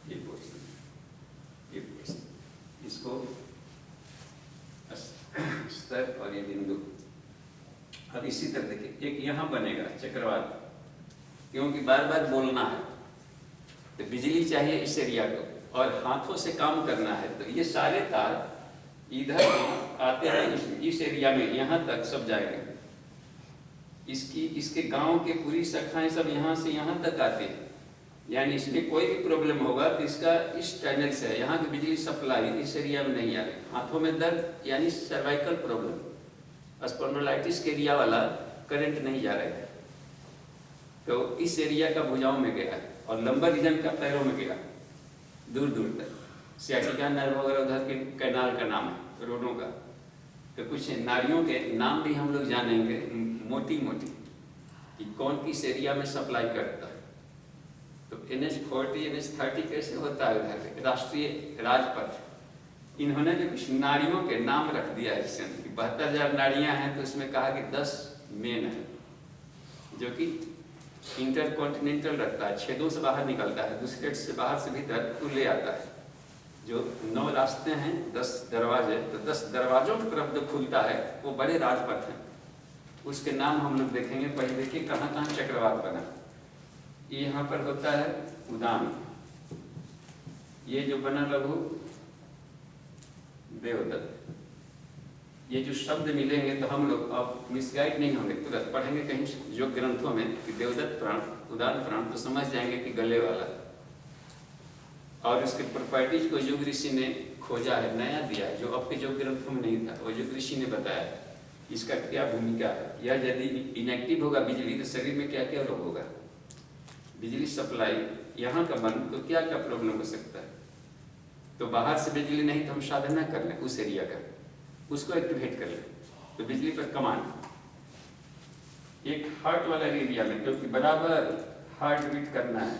ये पोर्शन इसको स्तर और ये बिंदु। अब इसी तरह देखिए, एक यहाँ बनेगा चक्रवात, क्योंकि बार बार बोलना है तो बिजली चाहिए इस एरिया को, और हाथों से काम करना है। तो ये सारे तार इधर आते हैं इस एरिया में, यहाँ तक सब जाएंगे। इसके गांव के पूरी शाखाएं सब यहाँ से यहाँ तक आती है। यानी इसमें कोई भी प्रॉब्लम होगा तो इसका इस चैनल से है, यहाँ की बिजली सप्लाई इस एरिया में नहीं आ रही। हाथों में दर्द यानी सर्वाइकल प्रॉब्लम, स्पॉन्डिलाइटिस के एरिया वाला करंट नहीं जा रहा है, तो इस एरिया का भुजाओं में गया है, और लंबा रीजन का पैरों में गया दूर दूर तक। सियाटिका नर्व वगैरह उधर के कैनाल का नाम है, रोडों का। तो कुछ नारियों के नाम भी हम लोग जानेंगे मोटी मोटी, कि कौन किस एरिया में सप्लाई करता है। तो NH40 NH30 कैसे होता है उधर राष्ट्रीय राजपथ। इन्होंने जो कुछ नारियों के नाम रख दिया है, इससे 72,000 नारियां हैं, तो इसमें कहा कि 10 मेन है, जो कि इंटरकॉन्टिनेंटल रखता है, छेदों से बाहर निकलता है, दूसरे से बाहर से भीतर को ले आता है। जो 9 रास्ते हैं, 10 दरवाजे, तो 10 दरवाजों की तरफ जो खुलता है वो बड़े राजपथ हैं। उसके नाम हम लोग देखेंगे। पहले देखिए कहाँ कहाँ चक्रवात बना। ये यहाँ पर होता है उदान, ये जो बना लघु देवदत्त। ये जो शब्द मिलेंगे तो हम लोग अब मिसगाइड नहीं होंगे, तुरंत पढ़ेंगे कहीं जो ग्रंथों में कि देवदत्त प्राण, उदान प्राण, तो समझ जाएंगे कि गले वाला। और इसके प्रॉपर्टीज को योग ऋषि ने खोजा है, नया दिया है, जो अब के योग ग्रंथों में नहीं था, वो योग ऋषि ने बताया है इसका क्या भूमिका है। या यदि इनएक्टिव होगा बिजली तो शरीर में क्या क्या रोग होगा, बिजली सप्लाई यहाँ का बंद तो क्या क्या प्रॉब्लम हो सकता है। तो बाहर से बिजली नहीं तो हम साधना कर लें उस एरिया का, उसको एक्टिवेट कर लें, तो बिजली पर कमांड। एक हार्ट वाला एरिया में क्योंकि बराबर हार्ट बीट करना है,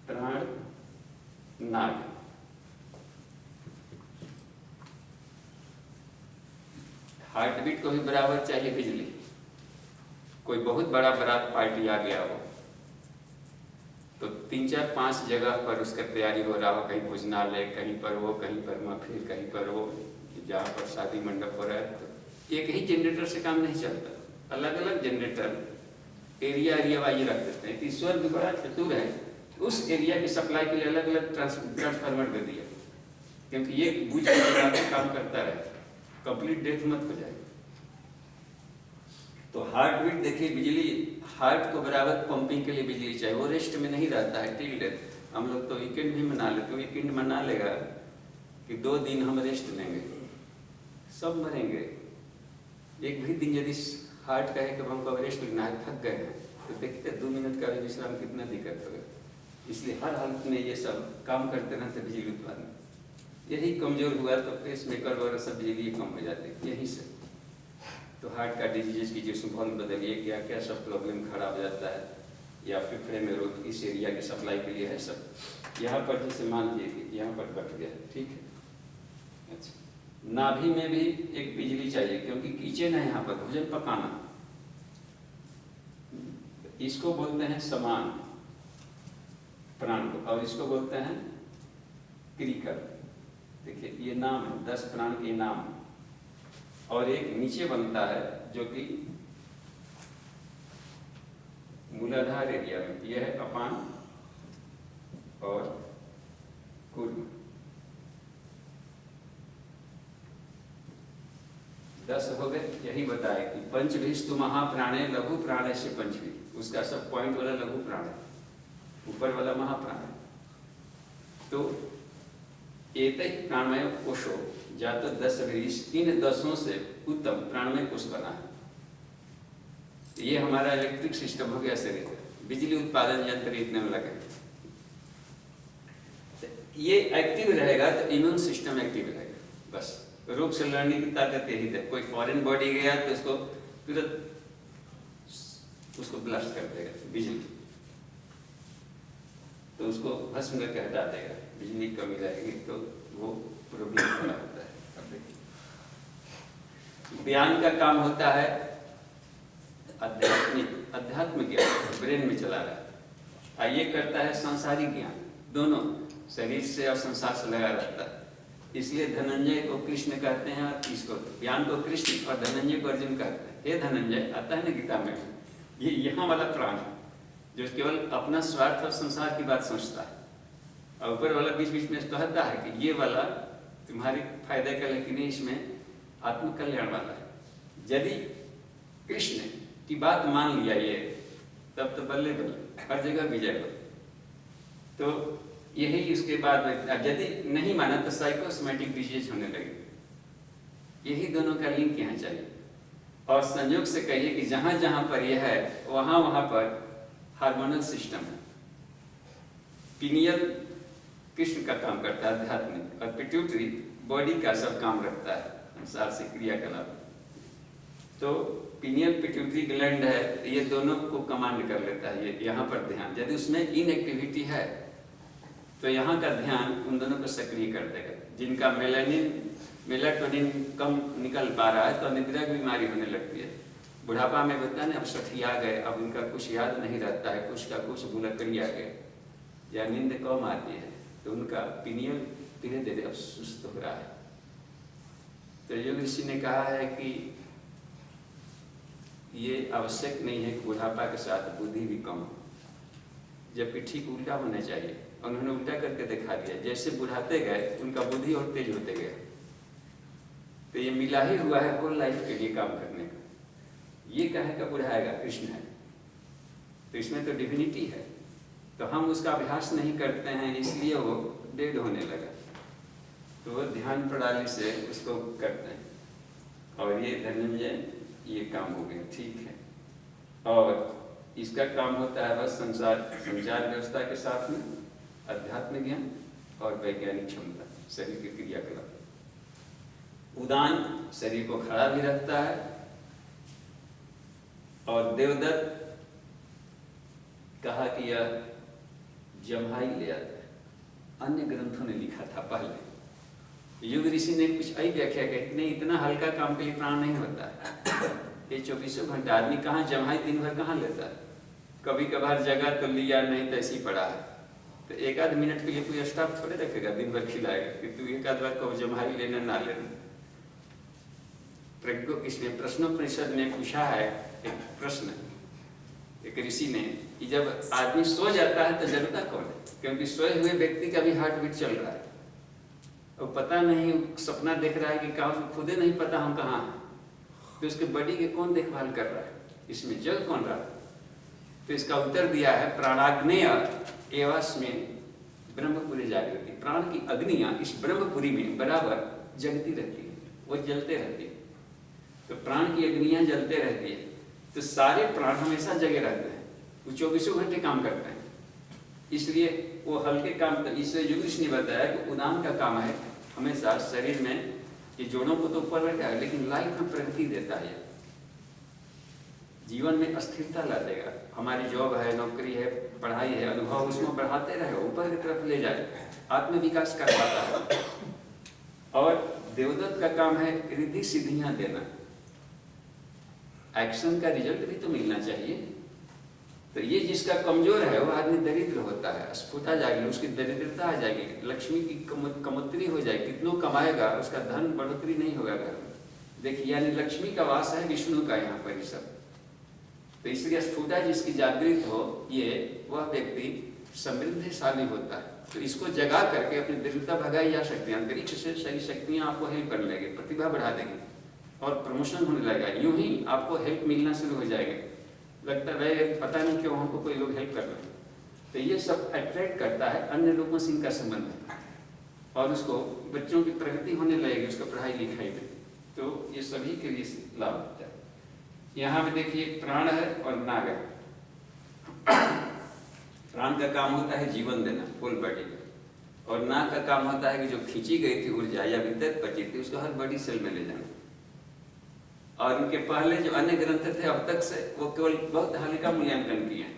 प्राण नाग, हार्ट बीट को भी बराबर चाहिए बिजली। कोई बहुत बड़ा बारात पार्टी आ गया हो तो 3, 4, 5 जगह पर उसका तैयारी हो रहा हो, कहीं भोजनालय, कहीं पर वो, कहीं पर महफिल, कहीं पर वो, जहाँ पर शादी मंडप हो रहा है, तो एक ही जनरेटर से काम नहीं चलता। अलग अलग जनरेटर एरिया वाइज रख देते हैं। ईश्वर भी बड़ा चतुर है, उस एरिया की सप्लाई के लिए अलग अलग ट्रांसफार्मर दे दिया, क्योंकि ये बुझ के काम करता रहे, कंप्लीट डेथ मत हो जाए। तो हार्ट बीट देखिए, बिजली हार्ट को बराबर पंपिंग के लिए बिजली चाहिए, वो रेस्ट में नहीं रहता है टिल डेथ। हम लोग तो वीकेंड भी मना लेते, वीकेंड मना लेगा कि 2 दिन हम रेस्ट लेंगे, सब मरेंगे। एक भी दिन यदि हार्ट कहे कि हमको अब रेस्ट लेना है, थक गए हैं, तो देखते 2 मिनट का भी विश्राम कितना दिक्कत होगा। इसलिए हर हालत में ये सब काम करते रहते बिजली उत्पादन। यही कमजोर हुआ तो पेस मेकर वगैरह सब बिजली कम हो जाते, यही से। तो हार्ट का डिजीज की जो सुबह बदलिए क्या क्या सब प्रॉब्लम खराब हो जाता है, या फिर फ्रेम में रोड इस एरिया के सप्लाई के लिए है सब। यहाँ पर जैसे मान लीजिए कि यहाँ पर कट गया, ठीक है। अच्छा, नाभि में भी एक बिजली चाहिए, क्योंकि किचन है यहाँ पर, भोजन पकाना, इसको बोलते हैं समान प्राण को, और इसको बोलते हैं क्रिकर। देखिए ये नाम है, 10 प्राण के नाम। और एक नीचे बनता है जो कि मूलाधार एरिया में, यह है अपान और कूर्म। 10 हो गए। यही बताए कि पंचभिस्तु महाप्राणे लघु प्राण से पंचभी, उसका सब पॉइंट वाला लघु प्राण है, ऊपर वाला महाप्राण है। तो एतै प्राणमय कोशो जातो 10 3 दसों से उत्तम प्राणमय कोश बना है। ये हमारा इलेक्ट्रिक सिस्टम हो गया शरीर, बिजली उत्पादन यंत्र इतने में लगे। ये एक्टिव रहेगा तो इम्यून सिस्टम एक्टिव रहेगा, बस। रोग से लड़ने की ताकत यही है। कोई फॉरेन बॉडी गया तो उसको तुरंत उसको ब्लास्ट कर देगा बिजली, तो उसको भस्म करके हटा देगा। बिजली कमी रहेगी तो वो प्रॉब्लम खड़ा होता है। अब देखिए, ज्ञान का काम होता है अध्यात्म ज्ञान, ब्रेन में चला रहा है, और ये करता है सांसारिक ज्ञान, दोनों शरीर से और संसार से लगा रहता है। इसलिए धनंजय को कृष्ण कहते हैं, और इसको ज्ञान को कृष्ण और धनंजय को अर्जुन कहते हैं। हे धनंजय, आता है ना गीता में, ये यहाँ वाला प्राण जो केवल अपना स्वार्थ और संसार की बात सोचता है, और ऊपर वाला बीच बीच में कहता है कि ये वाला तुम्हारे फायदे का, लेकिन इसमें आत्म कल्याण वाला है। यदि कृष्ण की बात मान लिया ये, तब तो बल्ले बल्ले, हर जगह विजय हो। तो यही उसके बाद में यदि नहीं माना तो साइकोसोमैटिक डिजीज होने लगे। यही दोनों का लिंक यहाँ चाहिए। और संयोग से कहिए कि जहाँ जहाँ पर यह है वहाँ वहाँ पर हार्मोनल सिस्टम है। पिनियल कृष्ण का काम करता है आध्यात्मिक, और पिट्यूटरी बॉडी का सब काम रखता है संसार से क्रियाकलाप। तो पिनियल पिट्यूटरी ग्लैंड है, ये दोनों को कमांड कर लेता है। ये यहाँ पर ध्यान, यदि उसमें इनएक्टिविटी है तो यहाँ का ध्यान उन दोनों को सक्रिय कर देगा। जिनका मेलाटोनिन कम निकल पा रहा है तो निद्रा की बीमारी होने लगती है। बुढ़ापा में होता है ना, अब 60 आ गए, अब उनका कुछ याद नहीं रहता है, कुछ का कुछ भूलक्कड़ी आ गए, या नींद कम आती है, तो उनका पिनियल धीरे धीरे अब सुस्त हो रहा है। तो योग ऋषि ने कहा है कि ये आवश्यक नहीं है कि बुढ़ापा के साथ बुद्धि भी कम हो, जबकि ठीक उल्टा होना चाहिए। उन्होंने उल्टा करके दिखा दिया, जैसे बुढ़ाते गए उनका बुद्धि और तेज होते गए। तो ये मिला ही हुआ है होल लाइफ के लिए काम करने का। ये कहे का बुढ़ाएगा, कृष्ण है, तो इसमें तो डिविनिटी है। तो हम उसका अभ्यास नहीं करते हैं, इसलिए वो डेड होने लगा। तो वो ध्यान प्रणाली से उसको करते हैं। और ये धनंजय ये काम हो गया, ठीक है। और इसका काम होता है बस संचार व्यवस्था के साथ में अध्यात्म ज्ञान और वैज्ञानिक क्षमता, शरीर की क्रियाकलाप। उदान शरीर को खड़ा भी रखता है। और देवदत्त कहा कि यह जम्हाई ले आता है, अन्य ग्रंथों ने लिखा था पहले। युग ऋषि ने कुछ आई व्याख्या की, नहीं इतना हल्का काम के लिए प्राण नहीं होता है। ये 24 घंटा आदमी कहाँ जम्हाई दिन भर कहाँ लेता है, कभी कभार जगह तो लिया, नहीं तो ऐसी पड़ा है। तो 1 मिनट के लिए कोई स्टाफ थोड़े रखेगा, दिन भर खिलाएगा कि तू 1 बार को जम्हाई लेना ना लेना। इसमें प्रश्नोपनिषद में पूछा है एक प्रश्न, एक ऋषि ने, कि जब आदमी सो जाता है तो जगता कौन है? क्योंकि सोए हुए व्यक्ति का भी हार्ट बीट चल रहा है, और पता नहीं सपना देख रहा है कि कहाँ, खुदे नहीं पता हम कहाँ हैं, तो उसके बॉडी के कौन देखभाल कर रहा है? इसमें जल कौन रहा? तो इसका उत्तर दिया है प्राणाग्नेय एवस्मिन् ब्रह्मपुरी जागृति। प्राण की अग्नियां इस ब्रह्मपुरी में बराबर जलती रहती है, वो जलते रहती है। तो प्राण की अग्नियां जलते रहती है, तो सारे प्राण हमेशा जगे रहते हैं, वो 24 घंटे काम करते हैं। इसलिए वो हल्के काम, इसलिए योगेश ने बताया कि उदान का काम है हमेशा शरीर में, ये जोड़ों को तो ऊपर रखा है लेकिन लाइफ में प्रगति देता है, जीवन में अस्थिरता ला देगा। हमारी जॉब है, नौकरी है, पढ़ाई है, अनुभव उसमें बढ़ाते रहे, ऊपर की तरफ ले जाए, आत्मविकास कर पाता है। और देवदत्त का काम है रिद्धि सिद्धियां देना, एक्शन का रिजल्ट भी तो मिलना चाहिए। तो ये जिसका कमजोर है वो आदमी दरिद्र होता है, स्फुटा जाएगी, उसकी दरिद्रता आ जाएगी, लक्ष्मी की कमोत्तरी हो जाएगी, कितनों कमाएगा उसका धन बढ़ोतरी नहीं होगा घर में। देखिए यानी लक्ष्मी का वास है विष्णु का यहाँ पर सब। तो इसलिए स्फुटा जिसकी जागृत हो ये वह व्यक्ति समृद्धशाली होता है। तो इसको जगा करके अपनी दरिद्रता भगाई जा सकती है। अंतरिक्ष से सारी शक्तियां आपको हेल्प करने लगेगी, प्रतिभा बढ़ा देगी और प्रमोशन होने लगेगा। यूं ही आपको हेल्प मिलना शुरू हो जाएगा, लगता है पता नहीं क्यों हमको कोई लोग हेल्प कर रहे हैं। तो ये सब अट्रैक्ट करता है, अन्य लोगों से इनका संबंध है और उसको बच्चों की प्रगति होने लगेगी उसका पढ़ाई लिखाई में। तो ये सभी के लिए लाभ होता है। यहाँ पे देखिए प्राण है और नाग है। प्राण का काम होता है जीवन देना फुल बॉडी में, और नाग का काम होता है कि जो खींची गई थी ऊर्जा या भीतर बची थी उसको हर बॉडी सेल में ले जाना। और इनके पहले जो अन्य ग्रंथ थे अब तक से वो केवल बहुत हल्का मूल्यांकन किए हैं।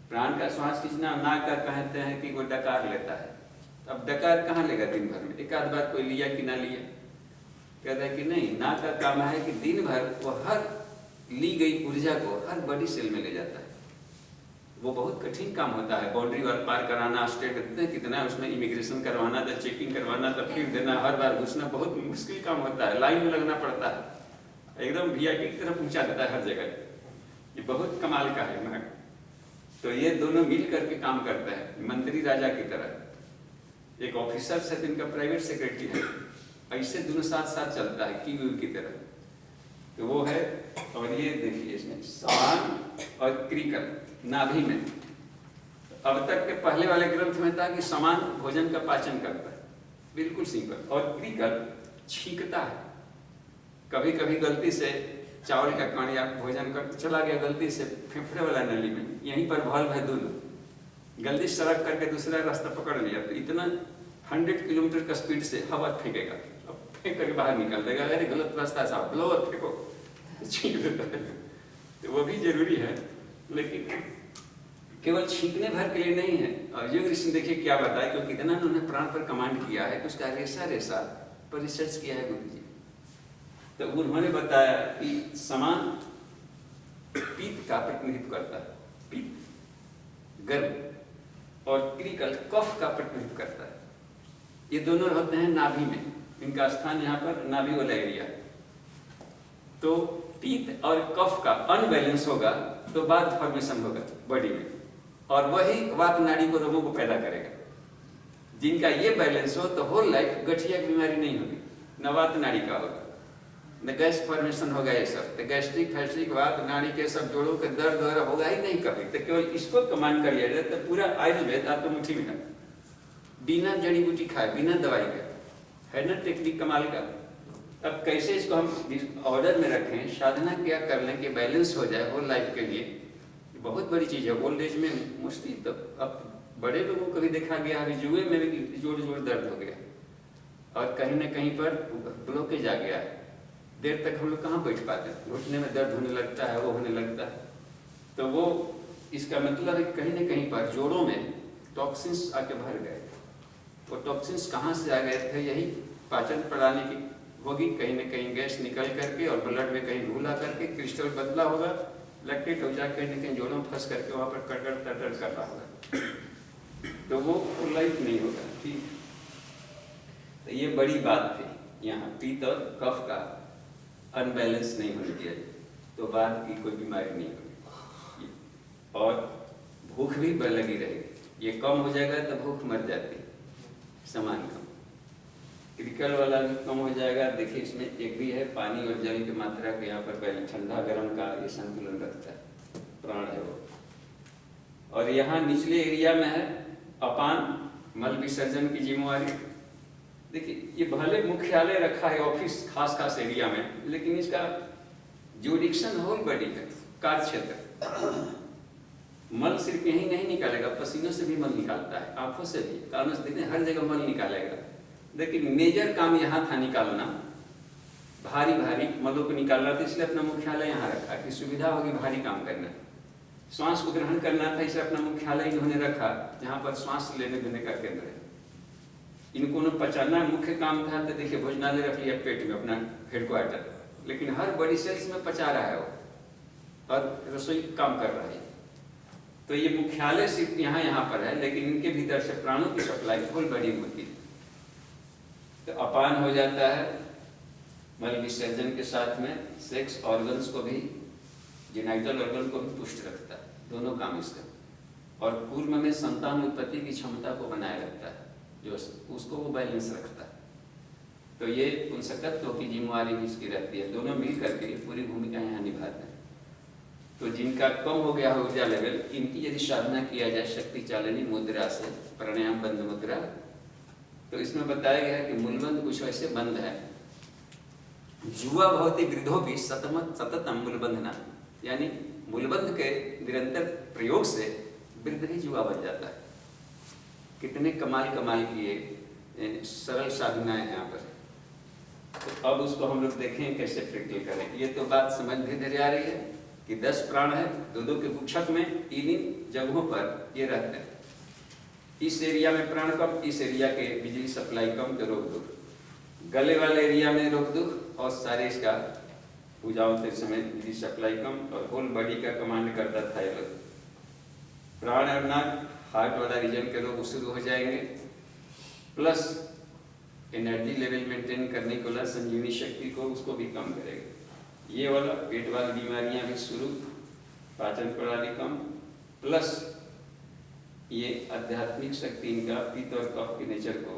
प्राण का श्वास खींचना, नाक का कहते हैं कि वो डकार लेता है। अब डकार कहाँ लेगा दिन भर में, एक आध बार कोई लिया कि ना लिया, कहता है कि नहीं, नाक का काम है कि दिन भर वो हर ली गई ऊर्जा को हर बॉडी सेल में ले जाता है। वो बहुत कठिन काम होता है, बाउंड्री वाल पार कराना, स्टेट कितना उसमें इमिग्रेशन करवाना था, चेकिंग करवाना था, फिर देना, हर बार घुसना, बहुत मुश्किल काम होता है, लाइन में लगना पड़ता है, एकदम वीआईपी की तरफ पहुंचा देता है हर जगह। ये बहुत कमाल का है नाग। तो ये दोनों मिल करके काम करते हैं मंत्री राजा की तरह। एक ऑफिसर से जिनका प्राइवेट सेक्रेटरी है, ऐसे दोनों साथ साथ चलता है की की तरह। तो वो है। और ये देखिए इसमें समान और क्रिकल नाभि में। अब तक के पहले वाले ग्रंथ में था कि समान भोजन का पाचन करता है, बिल्कुल सिंपल, और क्रिकल छींकता है। कभी कभी गलती से चावल का कणिया भोजन कर चला गया गलती से फेफड़े वाला नली में, यहीं पर भल है दोनों, गलती सड़क करके दूसरा रास्ता पकड़ लिया तो इतना 100 किलोमीटर का स्पीड से हवा फेंकेगा, अब फेंक करके बाहर निकाल देगा, अरे गलत रास्ता है साहब, लो और फेंको, छींक देता है। तो वो भी जरूरी है, लेकिन केवल छींकने भर के लिए नहीं है। और योग ऋषि देखिए क्या बताया, क्योंकि इतना उन्होंने प्राण पर कमांड किया है कि उसका रेसा रेसा पर रिसर्च किया है गुरु जी। तो उन्होंने बताया कि समान पीत का प्रतिनिधित्व करता है, पीत गर्म, और क्रिकल कफ का प्रतिनिधित्व करता है। ये दोनों होते हैं नाभि में, इनका स्थान यहाँ पर नाभि वाला एरिया। तो पीत और कफ का अनबैलेंस होगा तो वात फॉर्मेशन होगा बॉडी में, और वही वात नाड़ी को रोगों को पैदा करेगा। जिनका ये बैलेंस हो तो होल लाइफ गठिया की बीमारी नहीं होगी, न वात नाड़ी का होगा, न गैस फॉर्मेशन होगा। ये सब तो गैस्ट्रिक फैस्ट्रिक वात नाड़ी के सब जोड़ों के दर्द वगैरह होगा ही नहीं कभी। तो केवल इसको कमांड कर लिया जाए तो पूरा आयुर्वेद आपको मुट्ठी में है, बिना जड़ी बूटी खाए, बिना दवाई का, है ना टेक्निक कमाल का। अब कैसे इसको हम ऑर्डर में रखें, साधना क्या कर लें कि बैलेंस हो जाए होल लाइफ के लिए, बहुत बड़ी चीज़ है। ओल्ड एज में मोस्टली तो अब बड़े लोगों को भी देखा गया, अभी जुए में भी जोड़ जोड़ दर्द हो गया, और कहीं ना कहीं पर ब्लॉकेज आ गया है। देर तक हम लोग कहाँ बैठ पाते हैं, घुटने में दर्द होने लगता है, वो होने लगता है। तो वो इसका मतलब है कि कहीं ना कहीं पर जोड़ों में टॉक्सिन्स आके भर गए। वो टॉक्सिन्स कहाँ से आ गए थे, यही पाचन प्रणाली की होगी, कहीं ना कहीं गैस निकल करके और ब्लड में कहीं भूल आ करके क्रिस्टल बदला होगा, लैक्टेट हो जाकर कहीं ना कहीं जोड़ों में फंस करके वहाँ पर कड़कड़ तड़कड़ कर रहा होगा, तो वो लाइफ नहीं होगा। ठीक, तो ये बड़ी बात थी यहाँ, पीत और कफ का अनबैलेंस नहीं होने दिया तो बाद की कोई बीमारी नहीं होगी, और भूख भी लगी रहेगी। ये कम हो जाएगा तो भूख मर जाती, समान कम। क्रिटिकल वाला भी कम हो जाएगा। देखिए इसमें एक भी है, पानी और जल की मात्रा को यहाँ पर पहले ठंडा गर्म का ये संतुलन रखता है, प्राण है वो। और यहाँ निचले एरिया में है अपान, मल विसर्जन की जिम्मेवारी। देखिए ये भले मुख्यालय रखा है ऑफिस खास एरिया में, लेकिन इसका जुडिक्शन होल बॉडी है, कार्य क्षेत्र। मल सिर्फ यही नहीं निकालेगा, पसीनों से भी मल निकालता है, आंखों से भी, कानों से, देखते हर जगह मल निकालेगा। लेकिन मेजर काम यहाँ था निकालना, भारी मलों को निकालना था, इसलिए अपना मुख्यालय यहाँ रखा कि सुविधा होगी भारी काम करना। श्वास को ग्रहण करना था, इसलिए अपना मुख्यालय इन्होंने रखा जहाँ पर श्वास लेने देने का केंद्र है। इनको न पचाना मुख्य काम था, तो देखिए भोजनालय रख लिया पेट में अपना हेडक्वार्टर, लेकिन हर बड़ी सेल्स में पचा रहा है वो और रसोई काम कर रहा है। तो ये मुख्यालय सिर्फ यहाँ पर है, लेकिन इनके भीतर से प्राणों की सप्लाई फुल बड़ी होती है। तो अपान हो जाता है मल विसर्जन के साथ में, सेक्स ऑर्गन्स को भी, जेनाइटल ऑर्गन को भी पुष्ट रखता है, दोनों काम इसका। और पूर्व में संतान उत्पत्ति की क्षमता को बनाए रखता है, जो उसको वो बैलेंस रखता है। तो ये उन सकत्व की जिम्मेवारी भी इसकी रहती है, दोनों मिल करके पूरी भूमिका यहाँ निभाते हैं। तो जिनका कम हो गया हो ऊर्जा लेवल, इनकी यदि साधना किया जाए शक्ति चालनी मुद्रा से, प्राणायाम बंद मुद्रा, तो इसमें बताया गया है कि मूलबंध कुछ वैसे बंध है, जुआ भवती वृद्धो भी सततम मूलबंधना, यानी मूलबंध के निरंतर प्रयोग से वृद्ध ही जुआ बन जाता है। कितने कमाल की ये सरल साधनाएं हैं यहाँ पर। तो अब उसको हम लोग देखें कैसे प्रैक्टिकल करें। ये तो बात समझ धीरे आ रही है कि 10 प्राण है, दो के गुच्छक में 3 जगहों पर ये रहते हैं। इस एरिया में प्राण कम, इस एरिया के बिजली सप्लाई कम, तो रोग दुख। गले वाले एरिया में रोग दुख और सारे इसका पूजाओं के समय बिजली सप्लाई कम, और होल बॉडी का कमांड करता था ये लोग। प्राण और नाक, हार्ट वाला रीजन के रोग शुरू हो जाएंगे, प्लस एनर्जी लेवल मेंटेन करने को ला संजीवनी शक्ति को उसको भी कम करेगा। ये वाला पेट वाली बीमारियां भी शुरू, पाचन प्रणाली कम, प्लस ये आध्यात्मिक शक्ति इनका पित्त और कफ के नेचर को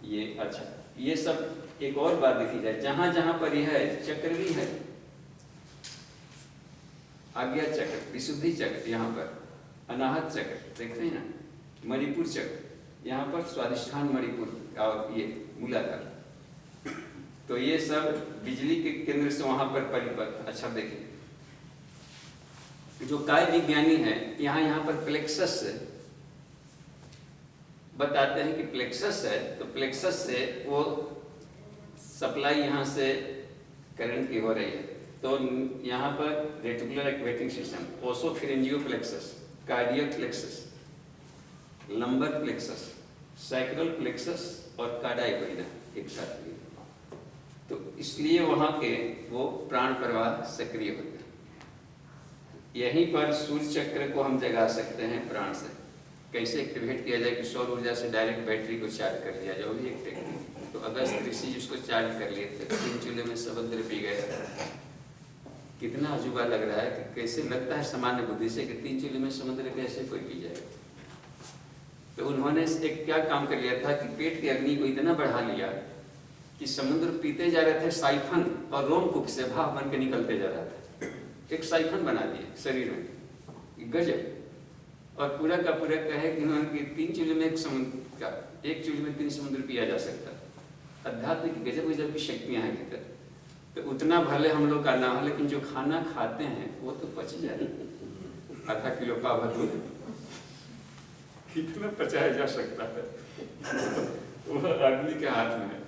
ये अच्छा। ये सब एक और बात देखी जाए, जहां जहां पर यह है चक्र भी है, आज्ञा चक्र, विशुद्धि चक्र, यहाँ पर अनाहत चक्र देखते हैं ना, मणिपुर चक्र, यहाँ पर स्वादिष्ठान मणिपुर और ये मूलाधार। तो ये सब बिजली के केंद्र से वहां पर परिपथ। अच्छा देखिए, जो काय विज्ञानी है यहाँ पर प्लेक्सस से बताते हैं कि प्लेक्सस है, तो प्लेक्सस से वो सप्लाई यहाँ से करंट की हो रही है। तो यहाँ पर reticular activating system, oesophagopharyngeal plexus, cardiac plexus, lumbar plexus, sacral plexus और कार्डाइकोइडा एक साथ लिए। तो इसलिए वहाँ के वो प्राण प्रवाह सक्रिय होते हैं। यहीं पर सूर्य चक्र को हम जगा सकते हैं प्राण से। कैसे एक्टिवेट किया जाए कि सौर ऊर्जा से डायरेक्ट बैटरी को चार्ज कर लिया जाए, वो भी एक टेक्निक। तो अगस्त ऋषि जिसको चार्ज कर लिए थे, 3 चूल्हे में समुद्र पी गए। कितना अजूबा लग रहा है कि कैसे लगता है सामान्य बुद्धि से कि 3 चूल्हे में समुद्र कैसे कोई पी जाएगा। तो उन्होंने एक क्या काम कर लिया था कि पेट की अग्नि को इतना बढ़ा लिया कि समुद्र पीते जा रहे थे साइफन, और रोमकूप से भाप बन के निकलते जा रहा था। एक साइफन बना दिए शरीर में, गजब। और पूरा का पूरा कहे कि उन्होंने 3 चूल्हे में एक समुद्र का, 1 चूल्हे में 3 समुद्र पिया जा सकता। अध्यात्म की गजब की शक्तियां हैं भीतर। तो उतना भले हम लोग का ना हो, लेकिन जो खाना खाते हैं वो तो पच जाए। आधा किलो पाव दूध कितना पचाया जा सकता है, वो आदमी के हाथ में है।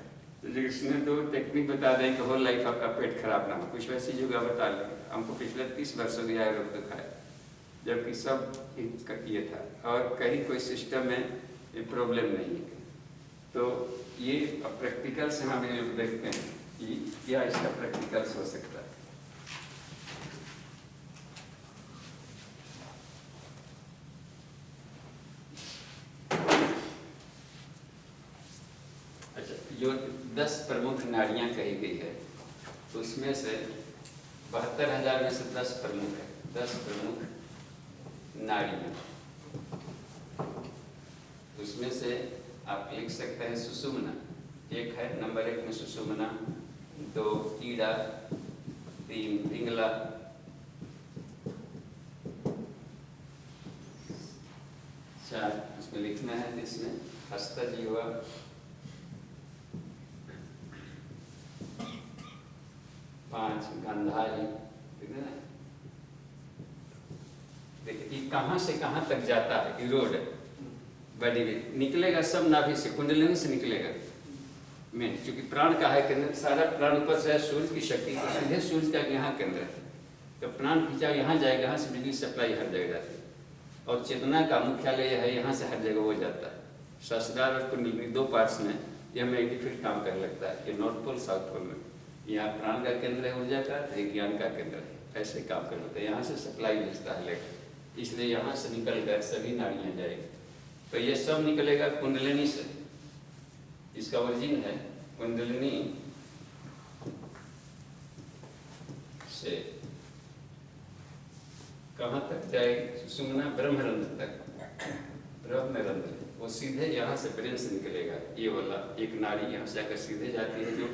तो जिसने तो टेक्निक बता दें कि होल लाइफ आपका पेट खराब ना हो, कुछ वैसी योगा बता लें। हमको पिछले 30 वर्षों से यह रोग दुखा है, जबकि सब ये था और कहीं कोई सिस्टम में ये प्रॉब्लम नहीं है। तो ये प्रैक्टिकल से हम ये देखते हैं कि क्या इसका प्रैक्टिकल्स हो सकता है। अच्छा, जो 10 प्रमुख नाड़ियां कही गई है, तो उसमें से 72,000 में से 10 प्रमुख है, 10 प्रमुख नाड़ियां। उसमें से आप लिख सकते हैं सुषुम्ना, एक है नंबर 1 में सुषुम्ना, 2 ईड़ा, 3 पिंगला, 4 उसमें लिखना है इसमें हस्तजीवा, 5 गंधारी। ठीक है ना? देखिए कहाँ से कहाँ तक जाता है, ये रोड है बॉडी में निकलेगा, सब नाभि से कुंडलिनी से निकलेगा मेन, क्योंकि प्राण का है केंद्र, सारा प्राण ऊपर से है, सूर्य की शक्ति तो सीधे सूर्य का यहाँ केंद्र है, तो प्राण खींचा यहाँ जाएगा, यहाँ से बिजली सप्लाई हर जगह जाती है, और चेतना का मुख्यालय है यहाँ से हर जगह वो जाता है। सहस्रार और कुंडलिनी 2 पार्ट्स में यह मैग्नीफिक काम करने लगता है, कि नॉर्थ पोल साउथ पोल में यहाँ प्राण का केंद्र है ऊर्जा का, तो एक ज्ञान का केंद्र है, ऐसे काम कर लेते हैं, यहाँ से सप्लाई भेजता है लेकर, इसलिए यहाँ से निकल कर सभी नाड़ियाँ जाएगी। तो ये सब निकलेगा कुंडलिनी से, इसका ओरिजिन है कुंडलिनी से कहाँ तक जाएगी, सुषुम्ना ब्रह्मरंध्र तक, ब्रह्मरंध्र वो सीधे यहाँ से ब्रेन से निकलेगा, ये वाला एक नाड़ी यहाँ से आकर सीधे जाती है, जो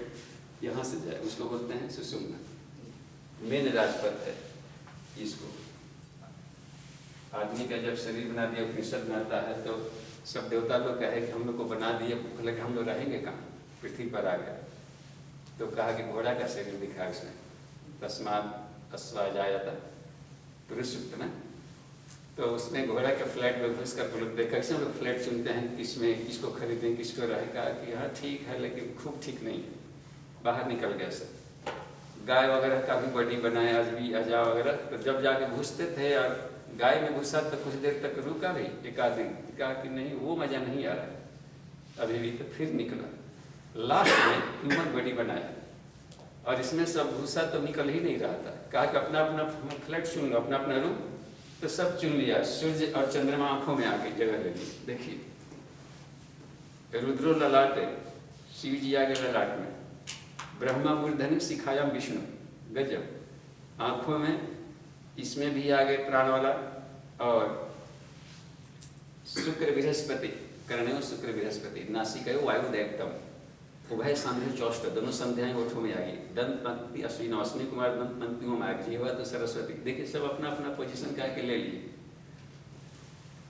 यहाँ से जाए उसको बोलते हैं सुषुम्ना, मेन राजपथ है। इसको आदमी का जब शरीर बना दिया, उपनिषद बनाता है, तो सब देवता लोग कहे कि हम लोग को बना दिए, बोले कि हम लोग रहेंगे कहाँ, पृथ्वी पर आ गए, तो कहा कि घोड़ा का शरीर दिखा उसने, तस्मात् अश्वा जायत, पुरुष सूक्त में, तो उसमें घोड़ा के फ्लैट में घुस कर लोग देखा, कैसे हम लोग फ्लैट चुनते हैं, किसमें किसको खरीदें किसको रहेगा, कि हाँ ठीक है लेकिन खूब ठीक नहीं है, बाहर निकल गया सब। गाय वगैरह का भी बॉडी बनाया, अजवी अजा वगैरह, तो जब जाके घुसते थे और गाय में घुसा तो कुछ देर तक रुका भी, एक आध दिन, कहा कि नहीं वो मजा नहीं आ रहा है अभी भी, तो फिर निकला, लास्ट में ह्यूमन बॉडी बनाया, और इसमें सब घुसा तो निकल ही नहीं रहा था, कहा कि अपना अपना फ्लैट चुन लो, अपना अपना रूम, तो सब चुन लिया, सूर्य और चंद्रमा आंखों में आके जगह लगी। देखिए रुद्रो ललाटे, शिव जी आ गए ललाट में, ब्रह्मा मूर्धनि सिखाया विष्णु, गजब, आंखों में इसमें भी आ गए प्राण वाला, और शुक्र बृहस्पति, कर्णयो शुक्र बृहस्पति, नासिकयो वायु दैवतम, उभय संध्या चौष्ट, दोनों संध्याएं ओठों में आ गई, दंत पंक्ति अश्विन अश्विनी कुमार दंत पंक्तियों में आ गई, जीवा तो सरस्वती। देखिए सब अपना अपना पोजीशन करके ले लिए,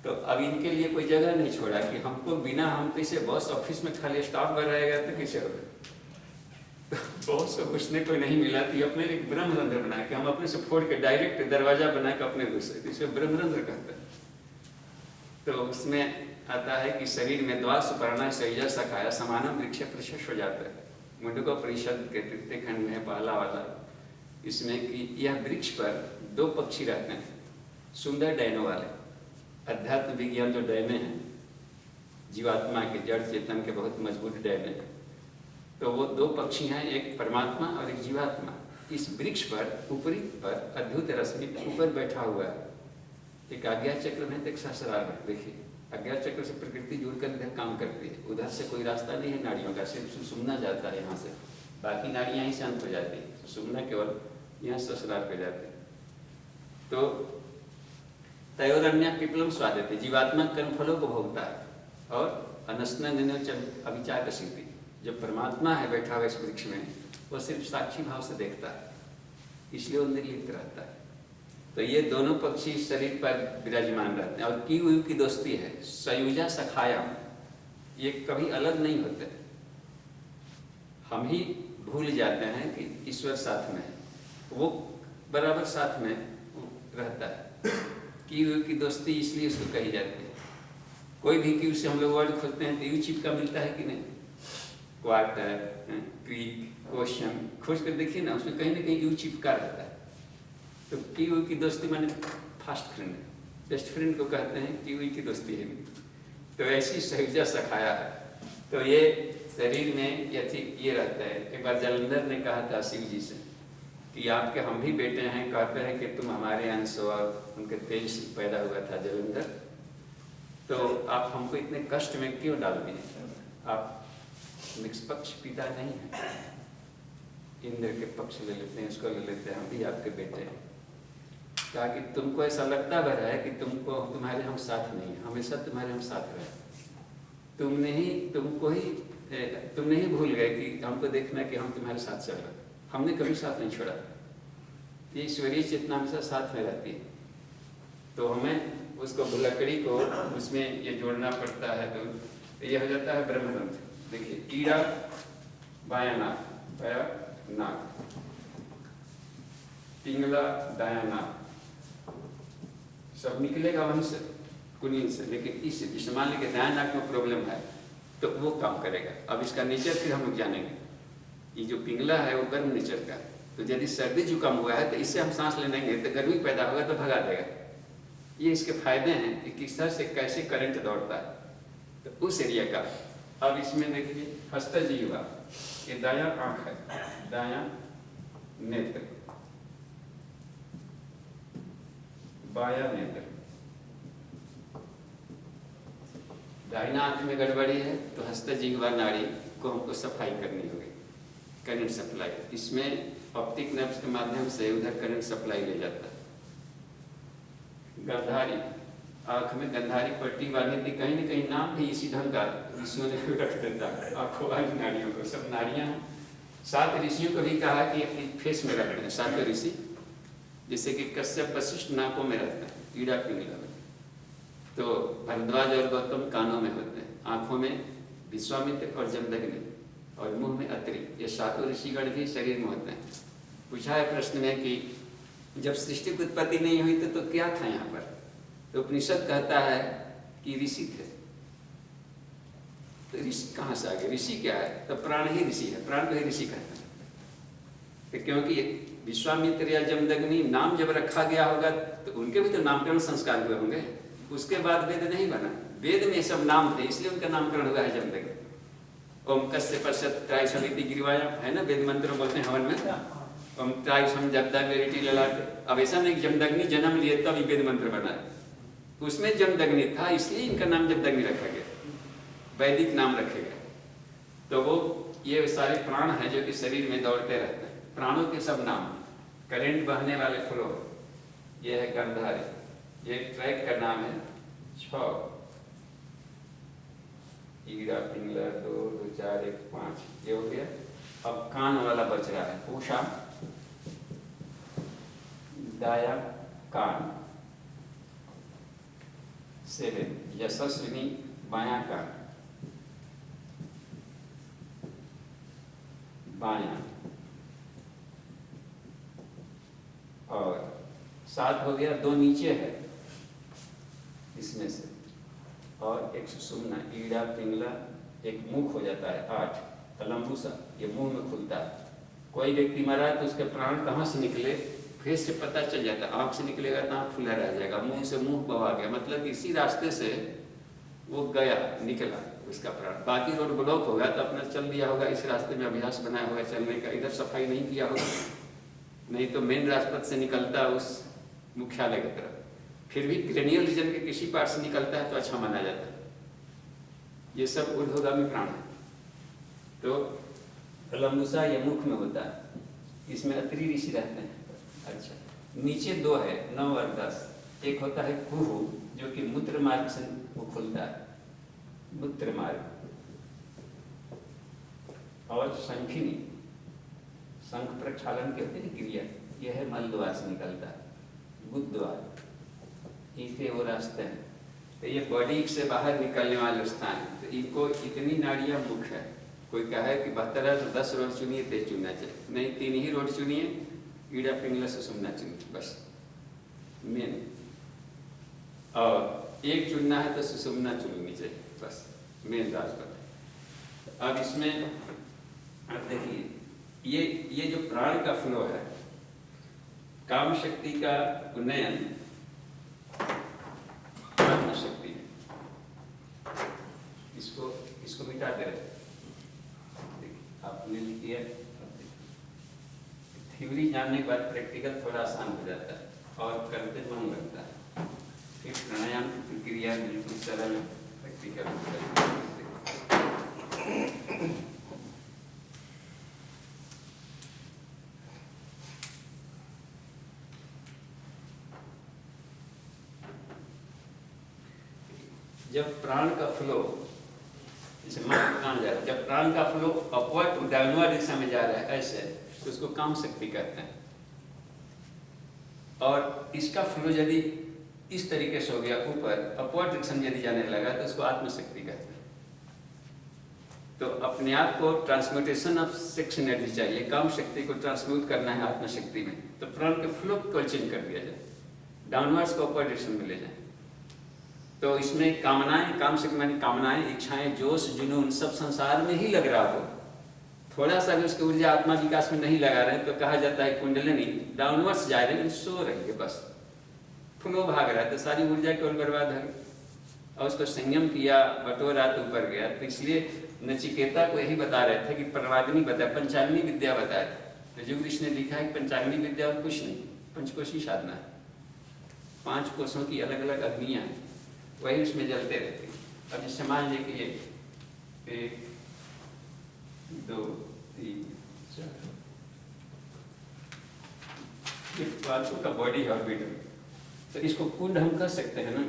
तो अब इनके लिए कोई जगह नहीं छोड़ा कि हमको बिना, हम कैसे बॉस ऑफिस में खाली स्टाफ भर रहेगा तो कैसे होगा, बॉस को घुसने को नहीं मिला, तो अपने लिए ब्रह्मरंध्र बना के, हम अपने से फोड़ के डायरेक्ट दरवाजा बना के अपने घुसे, इसे ब्रह्मरंध्र कहते हैं। तो उसमें आता है कि शरीर में द्वा सुपर्णा सैजा सखाया समानम वृक्ष प्रशस्त हो जाता है, मुंडको परिषद के 3 खंड में पहला वाला, इसमें कि यह वृक्ष पर 2 पक्षी रहते हैं, सुंदर डैनों वाले, अध्यात्म विज्ञान जो डैने हैं, जीवात्मा के जड़ चेतन के बहुत मजबूत डैने, तो वो 2 पक्षी हैं, एक परमात्मा और एक जीवात्मा। इस वृक्ष पर ऊपरी पर अद्भुत रश्मि ऊपर बैठा हुआ है, एक आज्ञा चक्र में, एक सहस्रार में। देखिए आज्ञा चक्र से प्रकृति जुड़कर इधर काम करती है, उधर से कोई रास्ता नहीं है नाड़ियों का, सिर्फ सुषुम्ना जाता है यहाँ से, बाकी नाड़ियाँ यहीं से अंत हो जाती है, सुषुम्ना केवल यहाँ सहस्रार पे जाते हैं। तो तयोरन्य पिपलम स्वादित, जीवात्मा कर्मफलों को भोगता है, और अनस्न अविचार सिद्धि, जब परमात्मा है बैठा हुआ इस वृक्ष में, वो सिर्फ साक्षी भाव से देखता है, इसलिए वो निर्लिप्त रहता है। तो ये दोनों पक्षी शरीर पर विराजमान रहते हैं, और की दोस्ती है, सयुजा सखाया, ये कभी अलग नहीं होते, हम ही भूल जाते हैं कि ईश्वर साथ में है, वो बराबर साथ में रहता है। की दोस्ती इसलिए उसको कही जाती है, कोई भी की से हम लोग वर्ड खोजते हैं तो यू चिपका मिलता है कि नहीं, क्वार्टर, क्वीक, क्वेश्चन खोज कर देखिए ना, उसमें कहीं ना कहीं यू चिपका रहता है। तो की दोस्ती माने फास्ट फ्रेंड, बेस्ट फ्रेंड को कहते हैं की दोस्ती है। तो ऐसी सहिजा सखाया है, तो ये शरीर में ये रहता है। एक बार जलंधर ने कहा था शिव जी से कि आपके हम भी बेटे हैं, कहते हैं कि तुम हमारे अंश हो, और उनके तेज से पैदा हुआ था जलंधर, तो आप हमको इतने कष्ट में क्यों डाल दिए, आप निष्पक्ष पिता नहीं है, इंद्र के पक्ष ले लेते हैं, उसको ले लेते हैं, हम भी आपके बेटे हैं। कहा कि तुमको ऐसा लगता भर है कि तुम्हारे हम साथ नहीं है, हमेशा तुम्हारे हम साथ रहे, तुमको ही तुम नहीं भूल गए कि हमको देखना कि हम तुम्हारे साथ चल रहे, हमने कभी साथ नहीं छोड़ा। ये ईश्वरीय चेतना हमेशा साथ में रहती है, तो हमें उसको लकड़ी को उसमें ये जोड़ना पड़ता है, तो ये हो जाता है ब्रह्मतंत्र। देखिए ईड़ा बायां नाक, बायां नाक, पिंगला दायां नाक, सब निकलेगा वहीं से, कुनीन से। लेकिन इस मान लीजिए दायां नाक में प्रॉब्लम है तो वो काम करेगा। अब इसका नेचर फिर हम लोग जानेंगे। ये जो पिंगला है वो गर्म नेचर का है, तो यदि सर्दी जुकाम हुआ है तो इससे हम सांस ले लेंगे तो गर्मी पैदा होगा तो भगा देगा। ये इसके फायदे हैं कि किस तरह से कैसे करंट दौड़ता है, तो उस एरिया का। अब इसमें देखिए हस्तजीवा, ये दायां आंख है, दायां नेत्र, बायां नेत्र, दाहिना आंख में गड़बड़ी है तो हस्तजीवा नाड़ी को हमको सफाई करनी होगी, करंट सप्लाई। इसमें ऑप्टिक नर्व्स के माध्यम से उधर करंट सप्लाई ले जाता है। गंधारी, आंख में गंधारी पट्टी वाली थी, कहीं न कहीं नाम भी इसी ढंग का ऋषियों ने रख देता है आंखों वाली नाड़ियों को। सब नाड़ियाँ 7 ऋषियों को भी कहा कि अपनी फेस में रखते हैं, 7 ऋषि, जैसे कि कश्यप वशिष्ठ नाकों में रहते हैं, ईड़ा पिंगला में, तो भरद्वाज और गौतम कानों में होते हैं, आंखों में विश्वामित्र और जमदग्नि, और मुंह में अत्रि। ये 7 ऋषिगण भी शरीर में होते हैं। पूछा है प्रश्न में कि जब सृष्टि की उत्पत्ति नहीं हुई तो क्या था यहाँ पर, तो उपनिषद कहता है कि ऋषि थे। तो ऋषि कहाँ से आ गए, ऋषि क्या है, तो प्राण ही ऋषि है, प्राण को ही ऋषि कहते हैं। तो क्योंकि विश्वामित्र या जमदग्नि नाम जब रखा गया होगा तो उनके भी तो नामकरण संस्कार हुए होंगे, उसके बाद वेद नहीं बना। वेद में सब नाम थे इसलिए उनका नामकरण हुआ है जमदग्नि। ओम कस्य पश्चात त्राय समिति गिरिवाया है ना, वेद मंत्र बोलते हैं हवन में, ओम त्राय सम जपदा वेरिटी ललाटे। अब ऐसा नहीं जमदग्नि जन्म लिए तब वेद मंत्र बना, उसमें जमदग्नि था इसलिए इनका नाम जमदग्नि रखा गया, वैदिक नाम रखे गए। तो वो ये सारे प्राण हैं जो कि शरीर में दौड़ते रहते हैं, प्राणों के सब नाम, करंट बहने वाले फ्लो, ये है गंधारी, ये ट्रैक का नाम है 6, ईड़ा पिंगला 2 2 4 1 5, ये हो गया। अब कान वाला बच रहा है, पूषा, दाया कान, 7 यशस्विनी बायां कान, बायां, और 7 हो गया, 2 नीचे है इसमें से, और एक सुषुम्ना, ईड़ा पिंगला, एक मुख हो जाता है 8, तलम्बुसा, ये मुंह में खुलता है। कोई व्यक्ति मरा तो उसके प्राण कहाँ से निकले फेस से पता चल जाता है, आँख से निकलेगा तो आँख खुला रह जाएगा, मुंह से मुंह बवा गया, मतलब इसी रास्ते से वो गया, निकला उसका प्राण। बाकी रोड ब्लॉक होगा तो अपना चल दिया होगा, इस रास्ते में अभ्यास बनाया होगा चलने का, इधर सफाई नहीं किया होगा, नहीं तो मेन राजपथ से निकलता उस मुख्यालय की तरफ। फिर भी क्रेनियल रीजन के किसी पार्ट से निकलता है तो अच्छा माना जाता है। ये सब ऊर्ध्वगामी प्राण है। तो कलम्बुसा ये मुख में होता है, इसमें अत्रि ऋषि रहते हैं। अच्छा, नीचे 2 है, 9 और 10। एक होता है कुहू जो कि मूत्र मार्ग से वो खुलता है, मूत्र मार्ग, और शंखिनी, शंख प्रक्षालन के होते हैं क्रिया, यह है मल द्वार से निकलता है, गुद द्वार, इसके वो रास्ते हैं। तो ये बॉडी से बाहर निकलने वाले स्थान है। तो इनको इतनी नाड़ियाँ मुख्य है। कोई कहे कि 72 है तो 10 रोड चुनिए, तेज चुनना चाहिए, नहीं 3 ही रोड चुनिए, ईड़ा पिंगला से सुनना चुनिए, बस मेन। और एक चुनना है तो सुषुम्ना चुननी चाहिए, बस मेन राजपथ। अब इसमें आप देखिए ये जो प्राण का फ्लो है, काम शक्ति का उन्नयन प्राण शक्ति है, इसको मिटा दे रहे। आपने लिखी है, थ्योरी जानने के बाद प्रैक्टिकल थोड़ा आसान हो जाता है और करते मन लगता है। फिर प्राणायाम की प्रक्रिया बिल्कुल सरल प्रैक्टिकल होता है। जब प्राण का फ्लो जैसे मन प्राण जा रहा है, जब प्राण का फ्लो अपवर्ड डाउनवर्ड दिशा में जा रहा है ऐसे, तो उसको काम शक्ति कहते हैं। और इसका फ्लो यदि इस तरीके से हो गया ऊपर, अपवर्ड डायरेक्शन यदि जाने लगा, तो उसको आत्मशक्ति कहते हैं। तो अपने आप को ट्रांसम्यूटेशन ऑफ सेक्स एनर्जी चाहिए, काम शक्ति को ट्रांसम्यूट करना है आत्मशक्ति में, तो प्राण के फ्लो को चेंज कर दिया जाए, डाउनवर्ड्स को अपवर्ड डायरेक्शन में ले जाए। तो इसमें कामनाएं, काम शक्ति मानी कामनाएं, इच्छाएं, जोश, जुनून सब संसार में ही लग रहा हो, थोड़ा सा भी उसकी ऊर्जा आत्मा विकास में नहीं लगा रहे, तो कहा जाता है कुंडलिनी डाउनवर्ड्स जा रही है, सो रही है, बस फ्लो भाग रहा है, तो सारी ऊर्जा केवल बर्बाद है। और उसको संयम किया, बटोरा तो ऊपर गया। तो इसलिए नचिकेता को यही बता रहे थे कि प्रवाग्नि बताया, पंचाग्नि विद्या बताया। तो योगेश ने लिखा है कि पंचाग्नि विद्या और कुछ नहीं, पंचकोशी साधना है, 5 कोशों की अलग अलग अग्नियां हैं, वही उसमें जलते रहते हैं। अब जैसे मान लीजिए कि ये 1 2 3 4 ये 5 का बॉडी ऑर्बिट, तो इसको कुंड हम कह सकते हैं ना।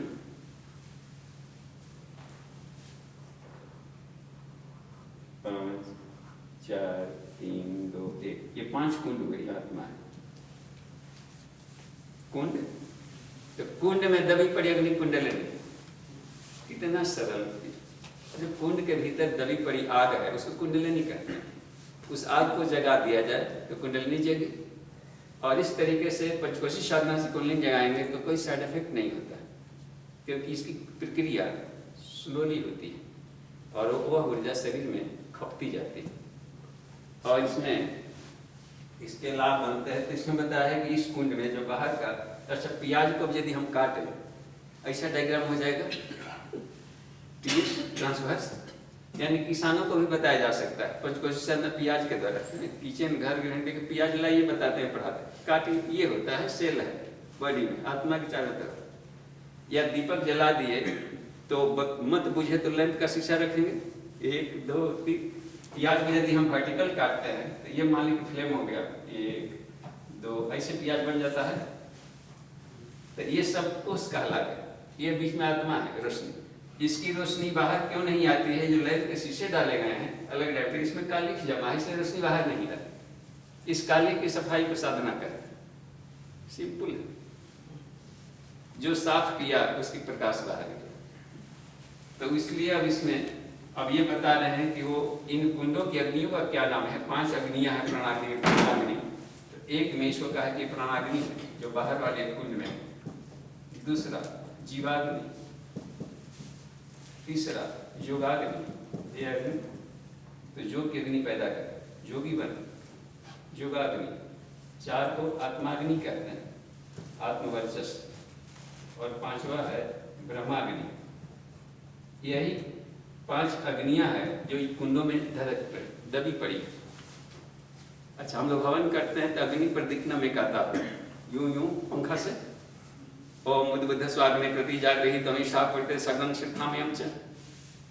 पाँच 4 3 2 1, ये 5 कुंड हो गई आत्मा है। कुंड, तो कुंड में दबी पड़ी अग्नि कुंडलिनी, कितना सरल। जो कुंड के भीतर दबी पड़ी आग है उसको कुंडलिनी कहते हैं। उस आग को जगा दिया जाए तो कुंडलिनी जगी। और इस तरीके से पंचकोशी साधना से कुंडलिनी जगाएंगे तो कोई साइड इफेक्ट नहीं होता, क्योंकि इसकी प्रक्रिया स्लोली होती है और वह ऊर्जा शरीर में खपती जाती है। और इसमें इसके लाभ बनते हैं। तो इसमें बताया है कि इस कुंड में जो बाहर का, अच्छा प्याज को यदि हम काटें, ऐसा डायग्राम हो जाएगा ट्रांसवर्स, यानी किसानों को भी बताया जा सकता है पंचकोशी साधना प्याज के द्वारा। किचन घर गृहिणी के प्याज लाइए बताते हैं, पढ़ाते हैं। काटिंग ये होता है, सेल है बॉडी में, आत्मा के चारों तरफ। या दीपक जला दिए तो मत बुझे तो लैंप का शीशा रखेंगे, 1 2 3। प्याज में यदि हम वर्टिकल काटते हैं तो ये मान लीजिए फ्लेम हो गया, 1 2, ऐसे प्याज बन जाता है। तो ये सब कोष कहलाते हैं। ये बीच में आत्मा है, रोशनी। इसकी रोशनी बाहर क्यों नहीं आती है? जो लैंप के शीशे डाले गए हैं अलग टाइप के, इसमें कालिख जमा है, इसलिए रोशनी बाहर नहीं आती। इस कालिख की सफाई को साधना करें, सिंपल है। जो साफ किया उसकी प्रकाश बाहर गया। तो इसलिए अब इसमें अब ये बता रहे हैं कि वो इन कुंडों की अग्नियों का क्या नाम है। 5 अग्नियां हैं प्राणाग्नि, प्राणाग्नि। तो एक में इसको कहा कि प्राणाग्नि है जो बाहर वाले कुंड में, दूसरा जीवाग्नि, तीसरा योगाग्नि, ये अग्नि तो योग की अग्नि पैदा करे, योगी बने, योगाग्नि। 4 को आत्माग्नि कहते हैं, आत्मवर्चस्व। और 5वां है ब्रह्माग्नि। यही 5 अग्नियां हैं जो कुंडों में दबी पड़ी। अच्छा, हम लोग हवन करते हैं तो अग्नि प्रदीक्षिणा में कहता है यूं यूं पंखा से, ओम उद्बुद्ध स्वाग्नि प्रति जागृहि तमिषा पठते सगन शिर्थामयम च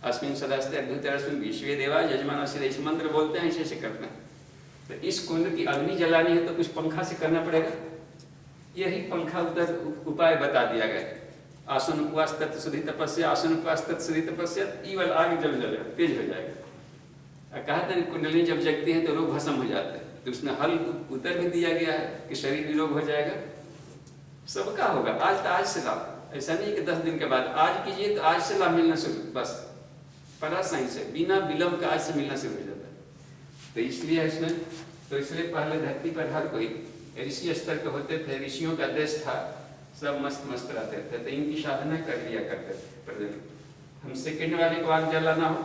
अस्मिन् सदास्ते अद्भुतरस्मिन् विश्वे देवा यजमानस्य। इस मंत्र बोलते हैं, ऐसे करते हैं। तो इस कुंड की अग्नि जलानी है तो कुछ पंखा से करना पड़ेगा। यही पंखा उधर उपाय बता दिया गया। आसन उपवास तत्सुधि तपस्या, आसन उपवास तत्सुधि तपस्या, ईवल आगे जल जलेगा, तेज हो जाएगा। कहते हैं कुंडलिनी जब जगती है तो रोग भस्म हो जाते हैं। तो उसमें हल उत्तर भी दिया गया है कि शरीर निरोग हो जाएगा, सबका होगा। आज से लाभ, ऐसा नहीं कि 10 दिन के बाद आज कीजिए तो आज से लाभ मिलना शुरू, बस परा साइंस है, बिना विलंब का आज से मिलना शुरू हो जाता है। तो इसलिए इसमें, तो इसलिए पहले धरती पर हर कोई ऋषि स्तर के होते थे, ऋषियों का देश था, सब मस्त मस्त रहते थे। तो इनकी साधना कर लिया करते थे। हम सेकेंड वाले को आग जलाना हो,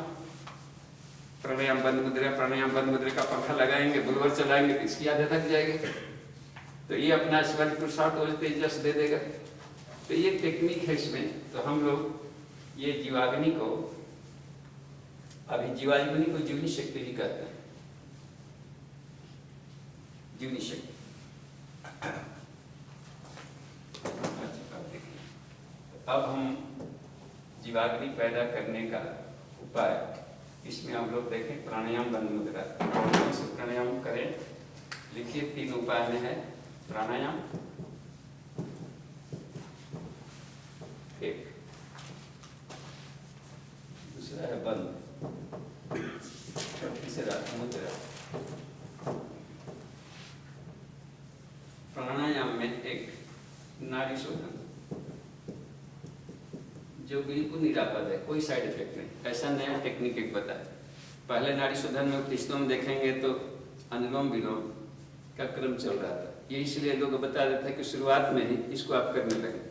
प्राणायाम बंद मुद्रा, प्राणायाम बंद मुद्रा का पंखा लगाएंगे, बुलवर चलाएंगे तो इसकी आदत थक जाएगी। तो ये अपना स्वर पुरुषार्थ हो तेजस दे देगा। तो ये टेक्निक है इसमें। तो हम लोग ये जीवाग्नि को, अभी जीवाग्नि को जीवनी शक्ति भी कहते हैं, जीवनी शक्ति। अब हम जीवाग्नि पैदा करने का उपाय इसमें हम लोग देखें। प्राणायाम बंद मुद्रा, कौन से प्राणायाम करें? लिखिए 3 उपाय में है प्राणायाम। 1, दूसरा है बंद, बिल्कुल निरापद है, कोई साइड इफेक्ट नहीं। ऐसा नया टेक्निक एक बताया। पहले नाड़ी शोधन में उपनिषदों में देखेंगे तो अनुलोम विलोम का क्रम चल रहा था। ये इसलिए लोग बता देते हैं कि शुरुआत में ही इसको आप करने लगे।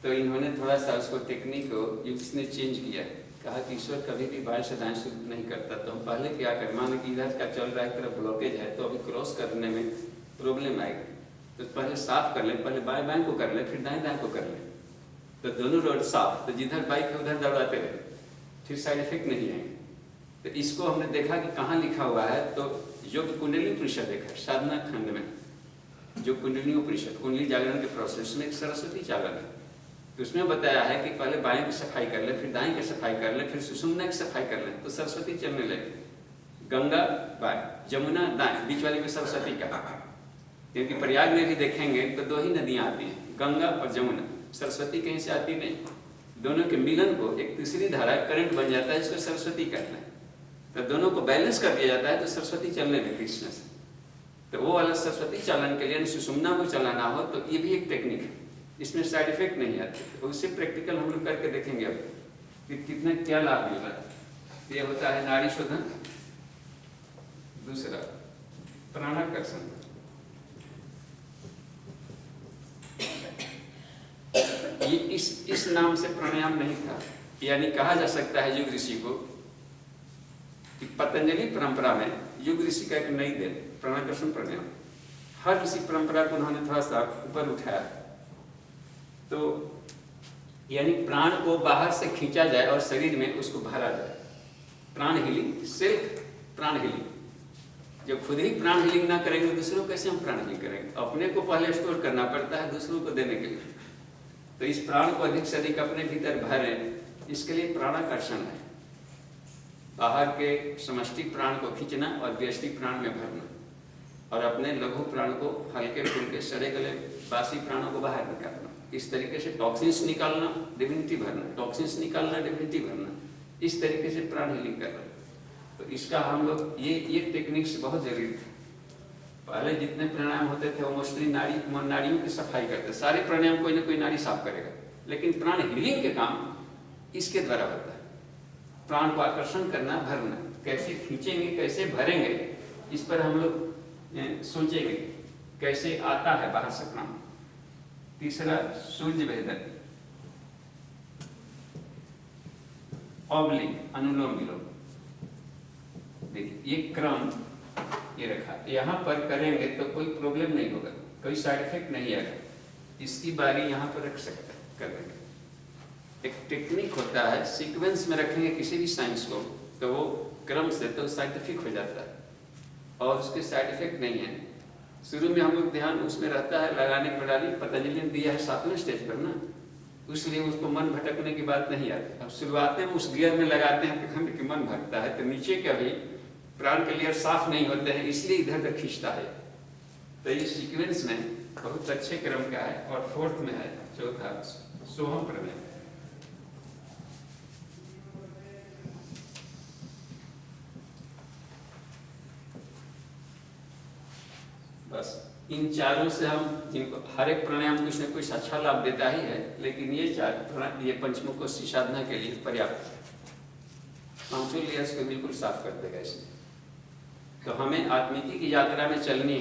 तो इन्होंने थोड़ा सा उसको टेक्निक को इसने चेंज किया, कहा कि ईश्वर कभी भी बाएं से दाएं शुरू नहीं करता। तो हम पहले क्या करें, मान कि इधर का चल रहा है, तरफ ब्लॉकेज है, तो अभी क्रॉस करने में प्रॉब्लम आएगी, तो पहले साफ कर लें, पहले बाएं बाएं को कर लें, फिर दाएं दाएं को कर लें, तो दोनों रोड साफ। तो जिधर बाइक है उधर दौड़ाते रहे, फिर साइड इफेक्ट नहीं आएंगे। तो इसको हमने देखा कि कहाँ लिखा हुआ है, तो योग कुंडली उपनिषद देखा, साधना खंड में जो कुंडली उपनिषद, कुंडली जागरण के प्रोसेस में एक सरस्वती चालन है, तो उसमें बताया है कि पहले बाएं की सफाई कर ले, फिर दाएं की सफाई कर ले, फिर सुषुम्ना की सफाई कर ले, तो सरस्वती चलने लगे। गंगा बाएं, जमुना दाएं, बीच वाली में सरस्वती का। क्योंकि प्रयाग में भी देखेंगे तो दो ही नदियां आती हैं, गंगा और जमुना। सरस्वती कहीं से आती नहीं, दोनों के मिलन को एक तीसरी धारा करंट बन जाता है, इसको सरस्वती कहते हैं। तो दोनों को बैलेंस कर दिया जाता है, तो सरस्वती चलने लगी कृष्ण से। तो वो वाला सरस्वती चालन के लिए सुषुम्ना को चलाना हो तो ये भी एक टेक्निक है, इसमें साइड इफेक्ट नहीं आते। तो उससे प्रैक्टिकल हम लोग करके देखेंगे अब कि कितना क्या लाभ मिल रहा है। ये होता है नाड़ी शोधन। दूसरा प्राणाकर्षण। ये इस नाम से प्राणायाम नहीं था, यानी कहा जा सकता है युग ऋषि को कि पतंजलि परंपरा में युग ऋषि का एक नई देन प्राणाकर्षण प्राणायाम। हर ऋषि परंपरा को उन्होंने थोड़ा सा ऊपर उठाया। तो यानी प्राण को बाहर से खींचा जाए और शरीर में उसको भरा जाए। प्राण हीलिंग, सेल्फ प्राण हीलिंग। जब खुद ही प्राण हीलिंग ना करेंगे दूसरों को कैसे हम प्राण हीलिंग करेंगे? अपने को पहले स्टोर करना पड़ता है दूसरों को देने के लिए। तो इस प्राण को अधिक से अधिक अपने भीतर भरें, इसके लिए प्राणाकर्षण है। बाहर के समष्टि प्राण को खींचना और व्यष्टि प्राण में भरना, और अपने लघु प्राण को हल्के फुल्के सड़े गले बासी प्राणों को बाहर निकालना। इस तरीके से टॉक्सिन्स निकालना, डिविनिटी भरना, टॉक्सिन्स निकालना, डिविनिटी भरना, इस तरीके से प्राण हीलिंग करना। तो इसका हम लोग ये टेक्निक्स बहुत जरूरी थे। पहले जितने प्राणायाम होते थे वो मोस्टली नाड़ियों की सफाई करते। सारे प्राणायाम कोई ना कोई नाड़ी साफ करेगा, लेकिन प्राण हीलिंग के काम इसके द्वारा होता है। प्राण को आकर्षण करना, भरना, कैसे खींचेंगे, कैसे भरेंगे, इस पर हम लोग सोचेंगे कैसे आता है बाहर से प्राण। तीसरा सूर्य भेदन, ऑब्लिक, अनुलोम विलोम। देखिए ये क्रम ये रखा, यहाँ पर करेंगे तो कोई प्रॉब्लम नहीं होगा, कोई साइड इफेक्ट नहीं आएगा। इसकी बारी यहाँ पर रख सकते हैं, कर देंगे। एक टेक्निक होता है, सीक्वेंस में रखेंगे किसी भी साइंस को तो वो क्रम से तो साइंटिफिक हो जाता है और उसके साइड इफेक्ट नहीं है। शुरू में हम लोग ध्यान उसमें रहता है लगाने प्रणाली, पतंजलि ने दिया है 7वें स्टेज पर ना, इसलिए उसको मन भटकने की बात नहीं आती। अब शुरुआत में उस गियर में लगाते हैं तो खंड की मन भटकता है, तो नीचे का भी प्राण के लेयर साफ नहीं होते हैं, इसलिए इधर तक खींचता है। तो ये सीक्वेंस में बहुत अच्छे क्रम का है। और फोर्थ में है चौथा सोहम प्राणायाम। बस इन चारों से हम, जिनको हर एक प्राणायाम कुछ न कुछ अच्छा लाभ देता ही है, लेकिन ये चार ये पंचमुखी साधना के लिए पर्याप्त है। पांचों लेयर्स को बिल्कुल साफ कर देगा इसमें। तो हमें आत्मिकी की यात्रा में चलनी